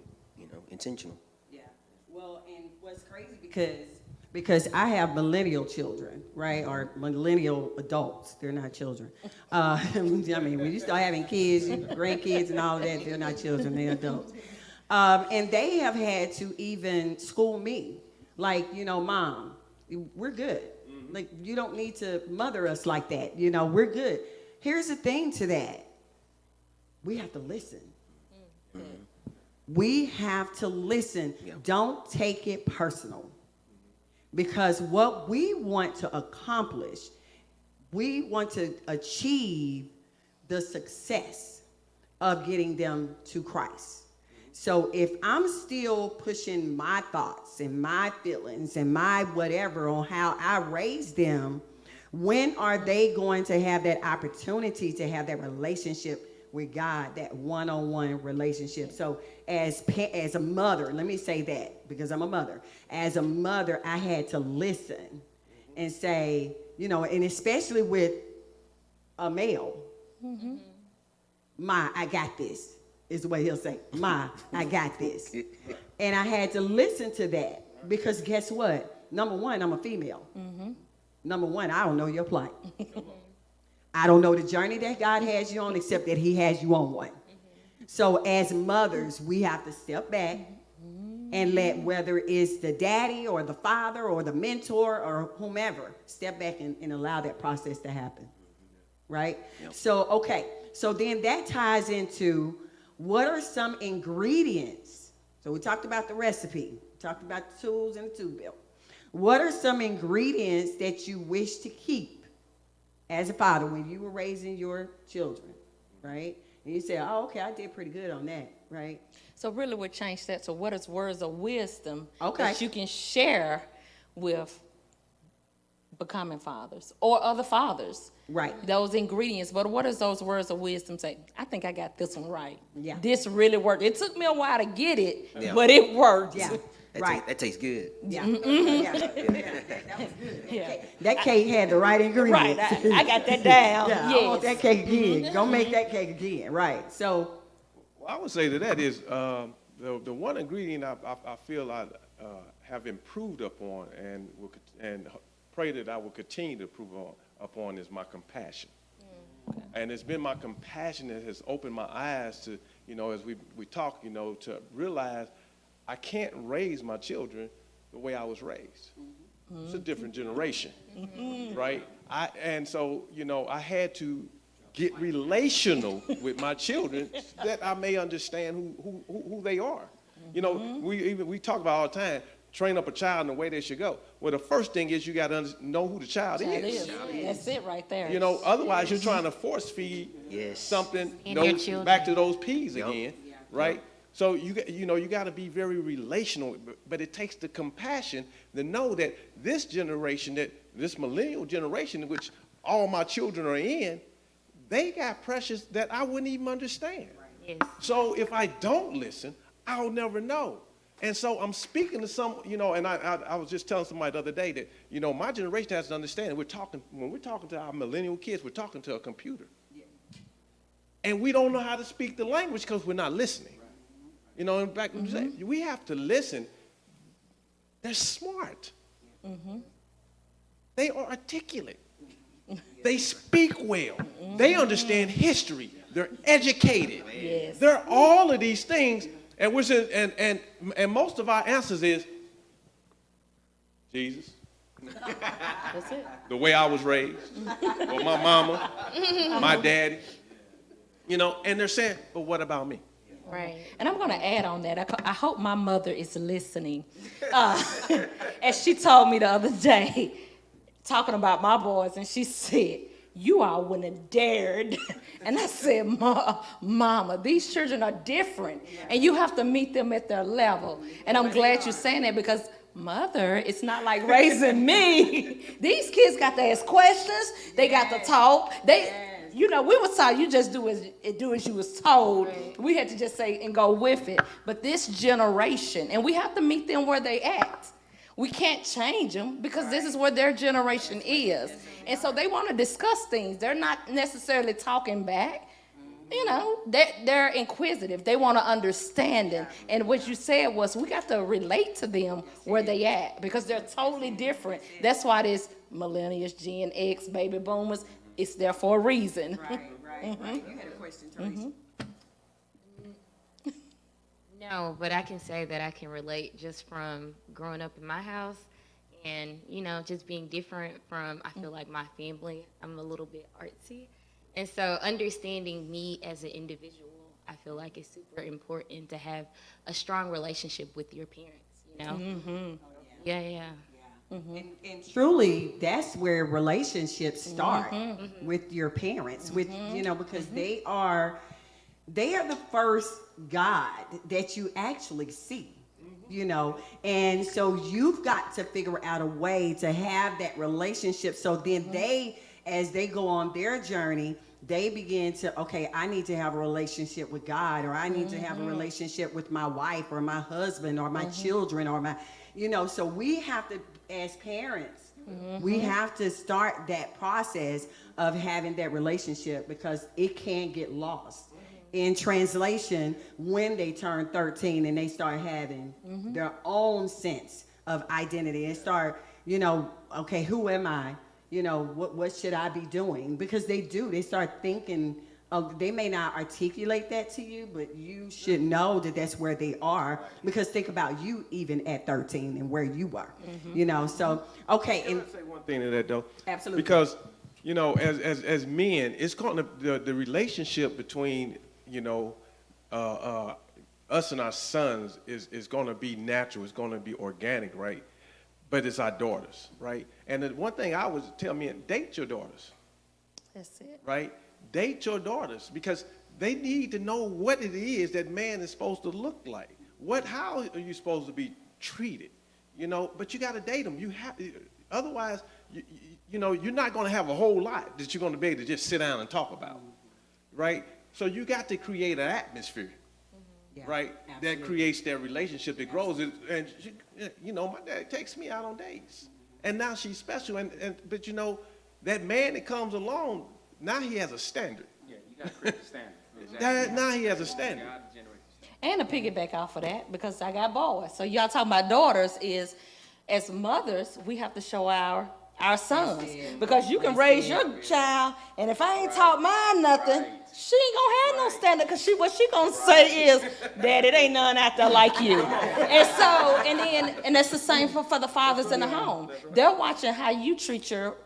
intentional. Yeah. Well, and what's crazy because I have millennial children, right, or millennial adults. They're not children. When you start having kids, grandkids, and all of that, they're not children. They're adults. And they have had to even school me, Mom, we're good. Like, you don't need to mother us like that. We're good. Here's the thing to that. We have to listen. We have to listen. Yeah. Don't take it personal. Because what we want to accomplish, we want to achieve the success of getting them to Christ. So if I'm still pushing my thoughts and my feelings and my whatever on how I raised them, when are they going to have that opportunity to have that relationship with God, that one-on-one relationship? So as a mother, let me say that because I'm a mother. As a mother, I had to listen and say, and especially with a male, Ma, I got this, is the way he'll say. Ma, I got this. And I had to listen to that because guess what? Number one, I'm a female. Number one, I don't know your plight. I don't know the journey that God has you on, except that he has you on one. So as mothers, we have to step back and let, whether it's the daddy or the father or the mentor or whomever, step back and allow that process to happen. Right? Yep. So, okay. So then that ties into what are some ingredients? So we talked about the recipe, talked about the tools and the tool belt. What are some ingredients that you wish to keep as a father when you were raising your children, right? And you say, oh, okay, I did pretty good on that, right? So really we'll change that to what is words of wisdom Okay. that you can share with becoming fathers or other fathers. Right. Those ingredients. But what is those words of wisdom say? I think I got this one right. Yeah. This really worked. It took me a while to get it, Yeah. but it worked. Yeah. That Right. that tastes good. Yeah. Yeah. That was good. Yeah. That cake had the right ingredients. Right. I got that down. Yeah, I want that Yes. cake again. Go make that cake again. Right. So, Well, I would say that is the one ingredient I feel I have improved upon and pray that I will continue to improve upon is my compassion. And it's been my compassion that has opened my eyes to, as we talk, to realize I can't raise my children the way I was raised. It's a different generation, right? So I had to get relational with my children that I may understand who they are. We talk about all the time, train up a child in the way they should go. Well, the first thing is you got to know who the child That is. is. That's it right there. Otherwise you're trying to force feed Yes. something And their children. back to those peas Yep. again, right? So you got to be very relational, but it takes the compassion to know that this generation, that this millennial generation, in which all my children are in, they got pressures that I wouldn't even understand. Yes. So if I don't listen, I'll never know. And so I'm speaking to some, and I was just telling somebody the other day that, my generation has to understand that when we're talking to our millennial kids, we're talking to a computer. And we don't know how to speak the language because we're not listening. In fact, we have to listen. They're smart. They are articulate. They speak well. They understand history. They're educated. Yes. They're all of these things. And most of our answers is Jesus, That's it. the way I was raised, or my mama, my daddy. And they're saying, but what about me? Right. And I'm going to add on that. I hope my mother is listening. As she told me the other day, talking about my boys, and she said, you all wouldn't have dared. And I said, Mama, these children are different, and you have to meet them at their level. And I'm glad you're saying that because, Mother, it's not like raising me. These kids got to ask questions. They got to talk. We was taught you just do as you was told. We had to just say and go with it. But this generation, and we have to meet them where they at. We can't change them because this is where their generation is. And so they want to discuss things. They're not necessarily talking back. They're inquisitive. They want to understand it. And what you said was we got to relate to them where they at because they're totally different. That's why this millennials, Gen X, baby boomers, it's there for a reason. right. You had a question, Teresa. No, but I can say that I can relate just from growing up in my house and, just being different from, I feel like my family. I'm a little bit artsy. And so understanding me as an individual, I feel like it's super important to have a strong relationship with your parents, Yeah. And truly, that's where relationships start with your parents, because they are the first God that you actually see, and so you've got to figure out a way to have that relationship. So then as they go on their journey, they begin to, okay, I need to have a relationship with God, or I need to have a relationship with my wife or my husband or my children or my, so we have to, as parents, we have to start that process of having that relationship because it can get lost in translation when they turn 13 and they start having their own sense of identity and start, okay, who am I? What should I be doing? Because they start thinking, they may not articulate that to you, but you should know that that's where they are. Because think about you even at 13 and where you were, so, okay. Can I say one thing to that, though? Absolutely. Because, as men, it's going to, the relationship between, us and our sons is going to be natural. It's going to be organic, right? But it's our daughters, right? And the one thing date your daughters. That's it. Right? Date your daughters because they need to know what it is that man is supposed to look like. How are you supposed to be treated? You know, but you got to date them. Otherwise, you're not going to have a whole lot that you're going to be able to just sit down and talk about, right? So you got to create an atmosphere, Yeah, right? absolutely. That creates that relationship that grows. And my dad takes me out on dates, and now she's special. But that man that comes along, now he has a standard. Yeah, you got to create a standard. Now he has a standard. And to piggyback off of that, because I got boys. So y'all talking about daughters is, as mothers, we have to show our sons. Because you can raise your child, and if I ain't taught mine nothing, she ain't gonna have no standard, because what she gonna say is, Dad, it ain't none out there like you. And that's the same for the fathers in the home. They're watching how you treat your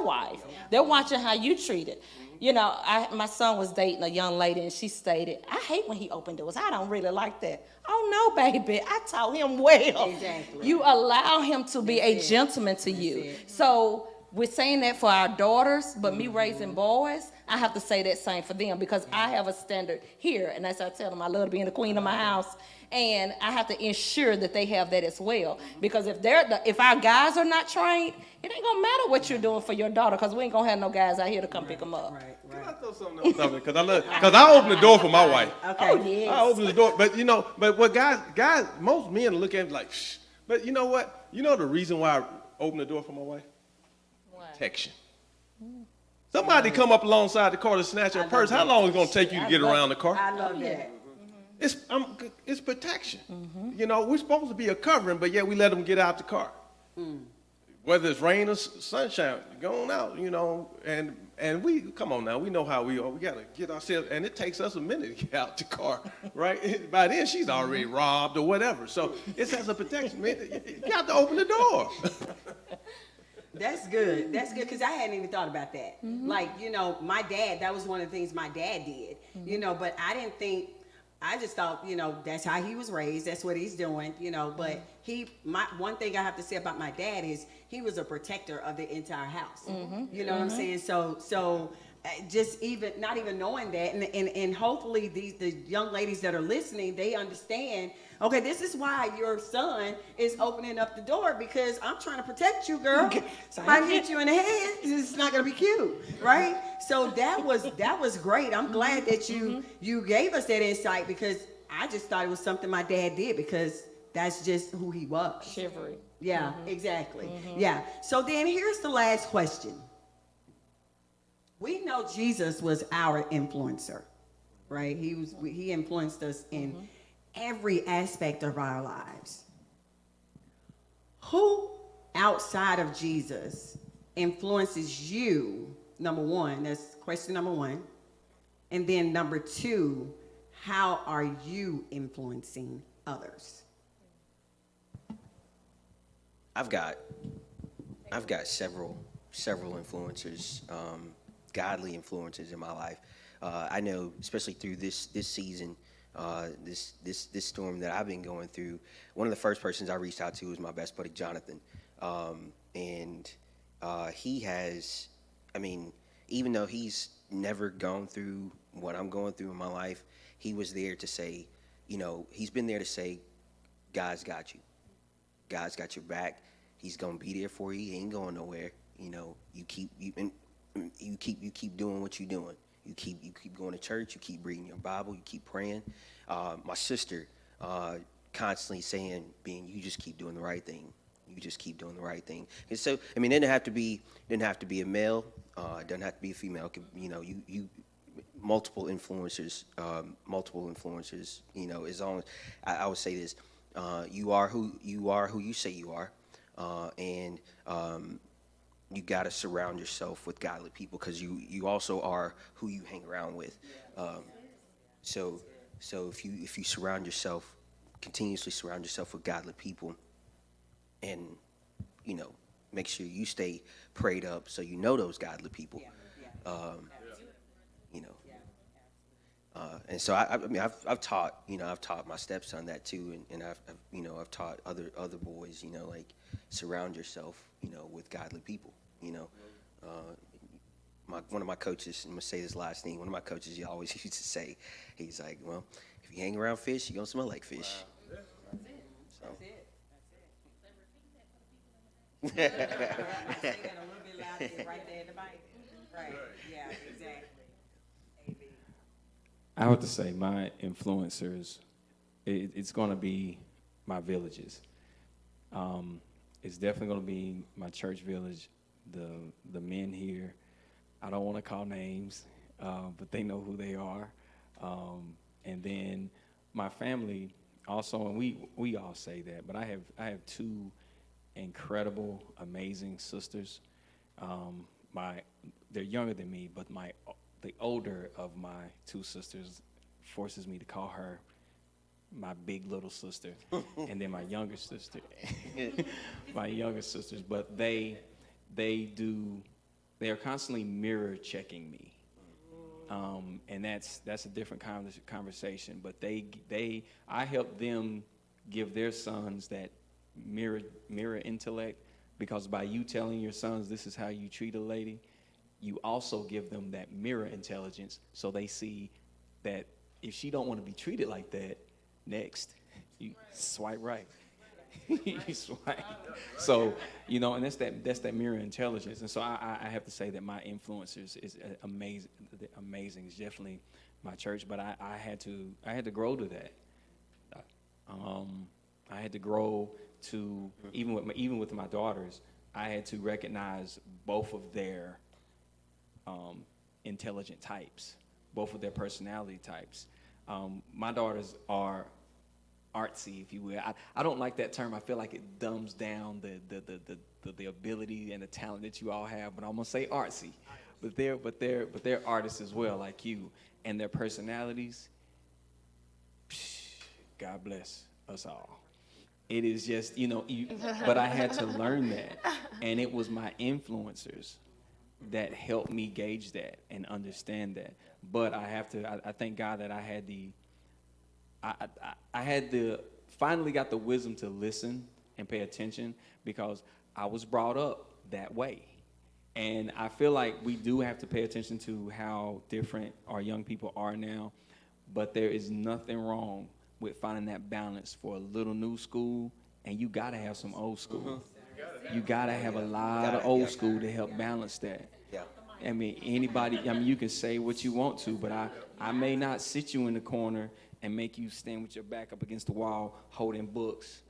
wife. They're watching how you treat it. My son was dating a young lady, and she stated, I hate when he opened doors. I don't really like that. Oh, no, baby. I taught him well. Exactly. You allow him to be a gentleman to you. So we're saying that for our daughters, but me raising boys, I have to say that same for them, because I have a standard here. And as I tell them, I love being the queen of my house. And I have to ensure that they have that as well. Because if our guys are not trained, it ain't gonna matter what you're doing for your daughter, because we ain't gonna have no guys out here to come pick them up. Right. Can I throw something else out there? Because I open the door for my wife. Okay. Oh, yes. I open the door, but what guys, most men look at me like, shh. But you know what? You know the reason why I open the door for my wife? What? Protection. Somebody come up alongside the car to snatch her purse. How long is it gonna take you to get around the car? I love that. It's protection. We're supposed to be a covering, but yet we let them get out the car. Whether it's rain or sunshine, go on out, and we, come on now, we know how we are. We got to get ourselves, and it takes us a minute to get out the car, right? By then, she's already robbed or whatever. So it's as a protection, man. You got to open the door. That's good. That's good, because I hadn't even thought about that. Like, my dad, that was one of the things my dad did, but I didn't think, I just thought, that's how he was raised. That's what he's doing, but one thing I have to say about my dad is he was a protector of the entire house. You know what I'm saying? So just not even knowing that, and hopefully the young ladies that are listening, they understand, okay, this is why your son is opening up the door, because I'm trying to protect you, girl. Somebody hit you in the head, it's not gonna be cute, right? So that was great. I'm glad that you gave us that insight, because I just thought it was something my dad did, because that's just who he was. Chivalry. Yeah, exactly. Yeah. So then here's the last question. We know Jesus was our influencer, right? He influenced us in every aspect of our lives. Who outside of Jesus influences you? Number one, that's question number one. And then number two, how are you influencing others? I've got several influencers, godly influencers in my life. I know, especially through this season, this storm that I've been going through. One of the first persons I reached out to was my best buddy Jonathan, and he has, even though he's never gone through what I'm going through in my life, he was there to say, he's been there to say, God's got you. God's got your back. He's gonna be there for you. He ain't going nowhere. You keep doing what you're doing. You keep going to church. You keep reading your Bible. You keep praying. My sister constantly saying, you just keep doing the right thing. You just keep doing the right thing. And so, it didn't have to be a male. It doesn't have to be a female. You multiple influencers. As long as I would say this, you are who you say you are, and you got to surround yourself with godly people, because you also are who you hang around with. So if you continuously surround yourself with godly people, and make sure you stay prayed up, so those godly people. And so I've taught my stepson that too, and I've taught other boys, surround yourself with godly people. one of my coaches, I'm gonna say this last thing. One of my coaches, he always used to say, he's like, well, if you hang around fish, you're gonna smell like fish. So. Say that a little bit louder, right there in the mic. Right. Yeah, exactly. Amen. I would to say my influencers, it's going to be my villages. It's definitely going to be my church village, the men here. I don't want to call names, but they know who they are. And then my family also, and we all say that, but I have two incredible, amazing sisters. They're younger than me, but the older of my two sisters forces me to call her my big little sister, and then my younger sister, my younger sisters. But they are constantly mirror checking me, and that's a different conversation. But I help them give their sons that mirror intellect, because by you telling your sons this is how you treat a lady, you also give them that mirror intelligence, so they see that if she don't want to be treated like that, next you swipe right. You swipe. So and that's that mirror intelligence. And so I have to say that my influencers is amazing. Amazing is definitely my church, but I had to grow to that. I had to grow to even with my daughters. I had to recognize both of their intelligent types, both of their personality types. My daughters are artsy, if you will. I don't like that term. I feel like it dumbs down the ability and the talent that you all have. But I'm gonna say artsy, but they're artists as well, like you, and their personalities. God bless us all. It is just but I had to learn that, and it was my influencers that helped me gauge that and understand that. But I thank God that I finally got the wisdom to listen and pay attention, because I was brought up that way. And I feel like we do have to pay attention to how different our young people are now, but there is nothing wrong with finding that balance for a little new school, and you gotta have some old school. You gotta have a lot of old school to help balance that. Yeah. I mean, you can say what you want to, but I may not sit you in the corner and make you stand with your back up against the wall holding books,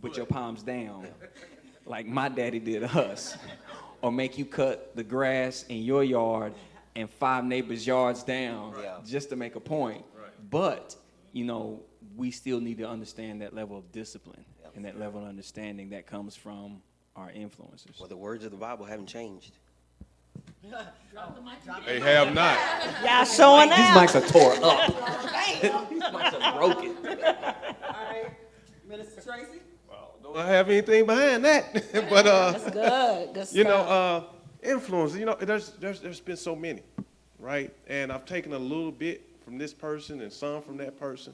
with your palms down, like my daddy did us. Or make you cut the grass in your yard and 5 neighbors' yards down just to make a point. But, we still need to understand that level of discipline and that level of understanding that comes from our influencers. Well, the words of the Bible haven't changed. They have not. Y'all showing These out. mics are tore up. These mics are broken. All right, Minister Tracy. Well, don't have anything behind that. But That's good. Good stuff. influence. There's been so many, right? And I've taken a little bit from this person and some from that person,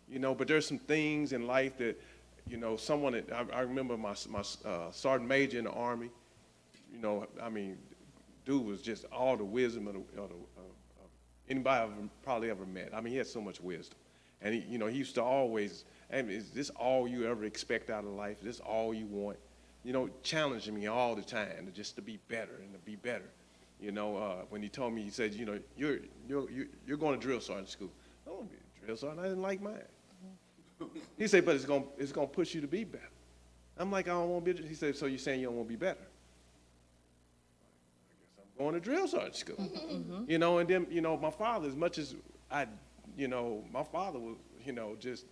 But there's some things in life that, someone that I remember my sergeant major in the Army. Dude was just all the wisdom of anybody I've probably ever met. He had so much wisdom, and he used to always, is this all you ever expect out of life? Is this all you want? Challenging me all the time to be better and to be better. When he told me, he said, you're going to drill sergeant school. I don't want to be a drill sergeant. I didn't like mine. He said, but it's gonna push you to be better. I'm like, I don't want to be. He said, so you're saying you don't want to be better? I guess I'm going to drill sergeant school. And then my father, as much as my father was, just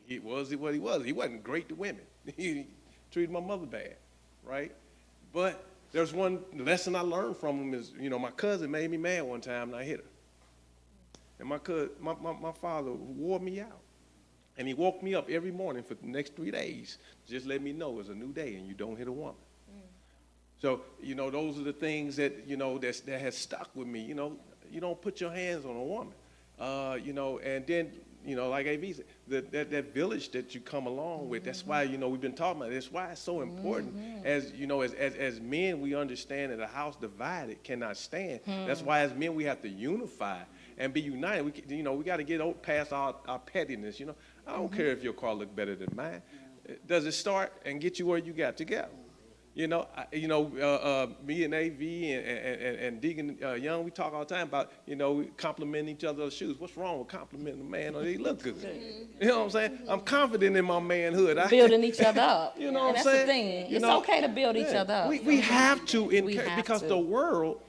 he was what he was. He wasn't great to women. He treated my mother bad, right? But there's one lesson I learned from him is, my cousin made me mad one time and I hit her. And my father wore me out. And he woke me up every morning for the next 3 days. Just let me know it's a new day and you don't hit a woman. So, those are the things that, that has stuck with me. You don't put your hands on a woman. And then like AV said, that village that you come along with, that's why, we've been talking about it. That's why it's so important. As men, we understand that a house divided cannot stand. That's why as men, we have to unify and be united. We got to get past our pettiness. I don't care if your car look better than mine. Does it start and get you where you got to go? Me and AV and Deacon Young, we talk all the time about, we complimenting each other's shoes. What's wrong with complimenting a man or they look good? You know what I'm saying? I'm confident in my manhood. Building each other up. You know what I'm that's saying? the thing. It's okay to build each other up. We have to encourage, have because to. the world,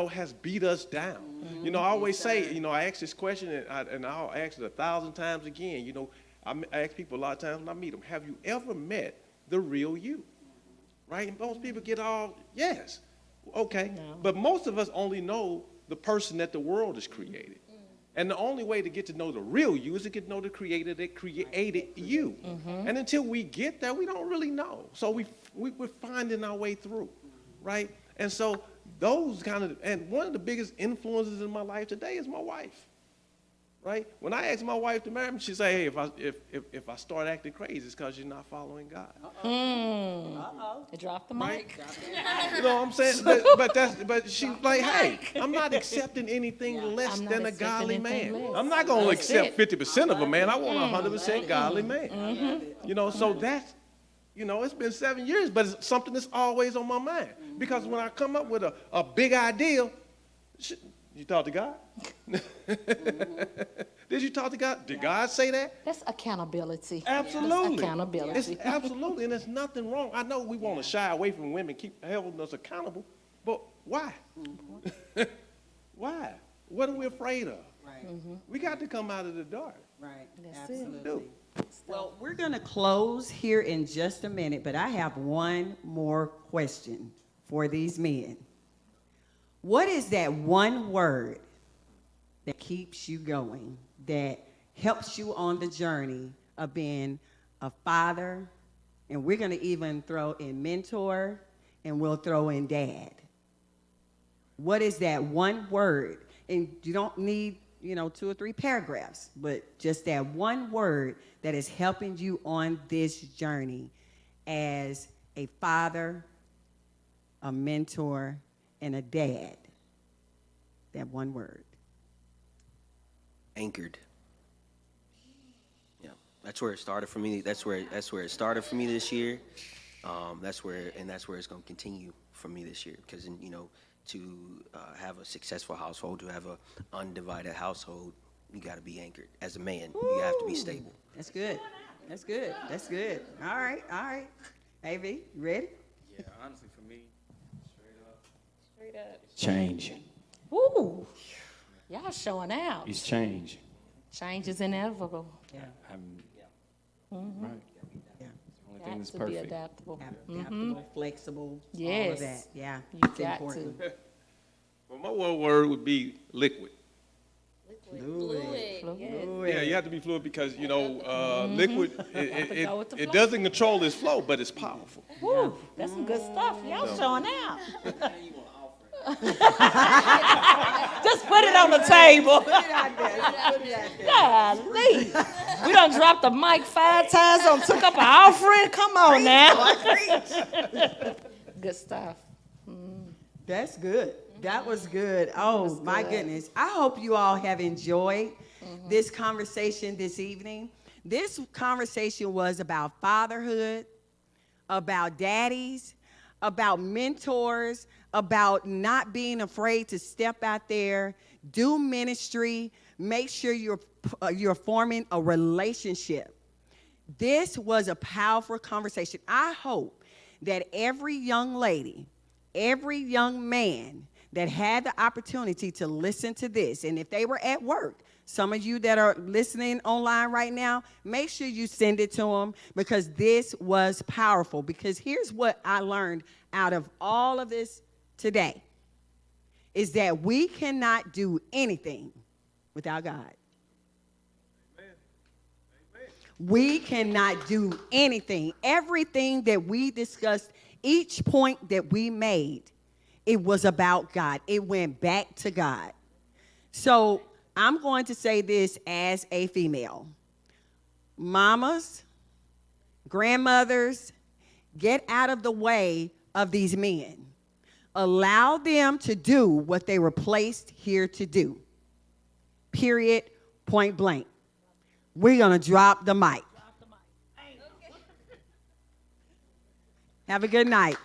has beat us down. I always say, I ask this question and I'll ask it 1,000 times again. I ask people a lot of times when I meet them, have you ever met the real you? Right? And most people get all, yes, okay. No. But most of us only know the person that the world has created. And the only way to get to know the real you is to get to know the creator that created you. And until we get there, we don't really know. So we're finding our way through, right? And so and one of the biggest influences in my life today is my wife. Right? When I ask my wife to marry me, she say, "Hey, if I start acting crazy, it's because you're not following God." Drop the mic. You know what I'm saying? But she's like, "Hey, I'm not accepting anything less I'm not than a accepting godly anything man. less. I'm not going to That's accept it. 50% of a man. I want a 100% godly man." So that's, it's been 7 years, but it's something that's always on my mind. Because when I come up with a big idea, you talk to God? Did you talk to God? Did God say that? That's accountability. Absolutely. That's accountability. It's absolutely, and there's nothing wrong. I know we want to shy away from women, keep holding us accountable, but why? Why? What are we afraid of? Right. We got to come out of the dark. Right. That's it. Absolutely. Well, we're going to close here in just a minute, but I have one more question for these men. What is that one word that keeps you going, that helps you on the journey of being a father, and we're going to even throw in mentor, and we'll throw in dad? What is that one word? And you don't need, 2 or 3 paragraphs, but just that one word that is helping you on this journey as a father, a mentor, and a dad. That one word. Anchored. Yeah, that's where it started for me. That's where it started for me this year. That's where it's going to continue for me this year. Because to have a successful household, to have an undivided household, you got to be anchored. As a man, you have to be stable. That's good. That's good. That's good. All right. AV, you ready? Yeah, honestly, for me, Straight up. change. Woo! Y'all showing out. It's change. Change is inevitable. Yeah. Right. Yeah. Only Got thing that's to be perfect. adaptable. Adaptable, flexible, all of Yes. that. Yeah. You it's got important. to. Well, my one word would be liquid. Fluid. Yeah, you have to be fluid because, liquid, go with the it flow. doesn't control its flow, but it's powerful. Woo! That's some good stuff. Y'all showing out. Just put it on the table. Golly. We done dropped the mic 5 times, took up an offering. Come on now. Good stuff. That's good. That was good. Oh, my goodness. I hope you all have enjoyed this conversation this evening. This conversation was about fatherhood, about daddies, about mentors, about not being afraid to step out there, do ministry, make sure you're forming a relationship. This was a powerful conversation. I hope that every young lady, every young man that had the opportunity to listen to this, and if they were at work, some of you that are listening online right now, make sure you send it to them, because this was powerful. Because here's what I learned out of all of this today, is that we cannot do anything without God. We cannot do anything. Everything that we discussed, each point that we made, it was about God. It went back to God. So I'm going to say this as a female. Mamas, grandmothers, get out of the way of these men. Allow them to do what they were placed here to do. Period, point blank. We're going to drop the mic. Have a good night.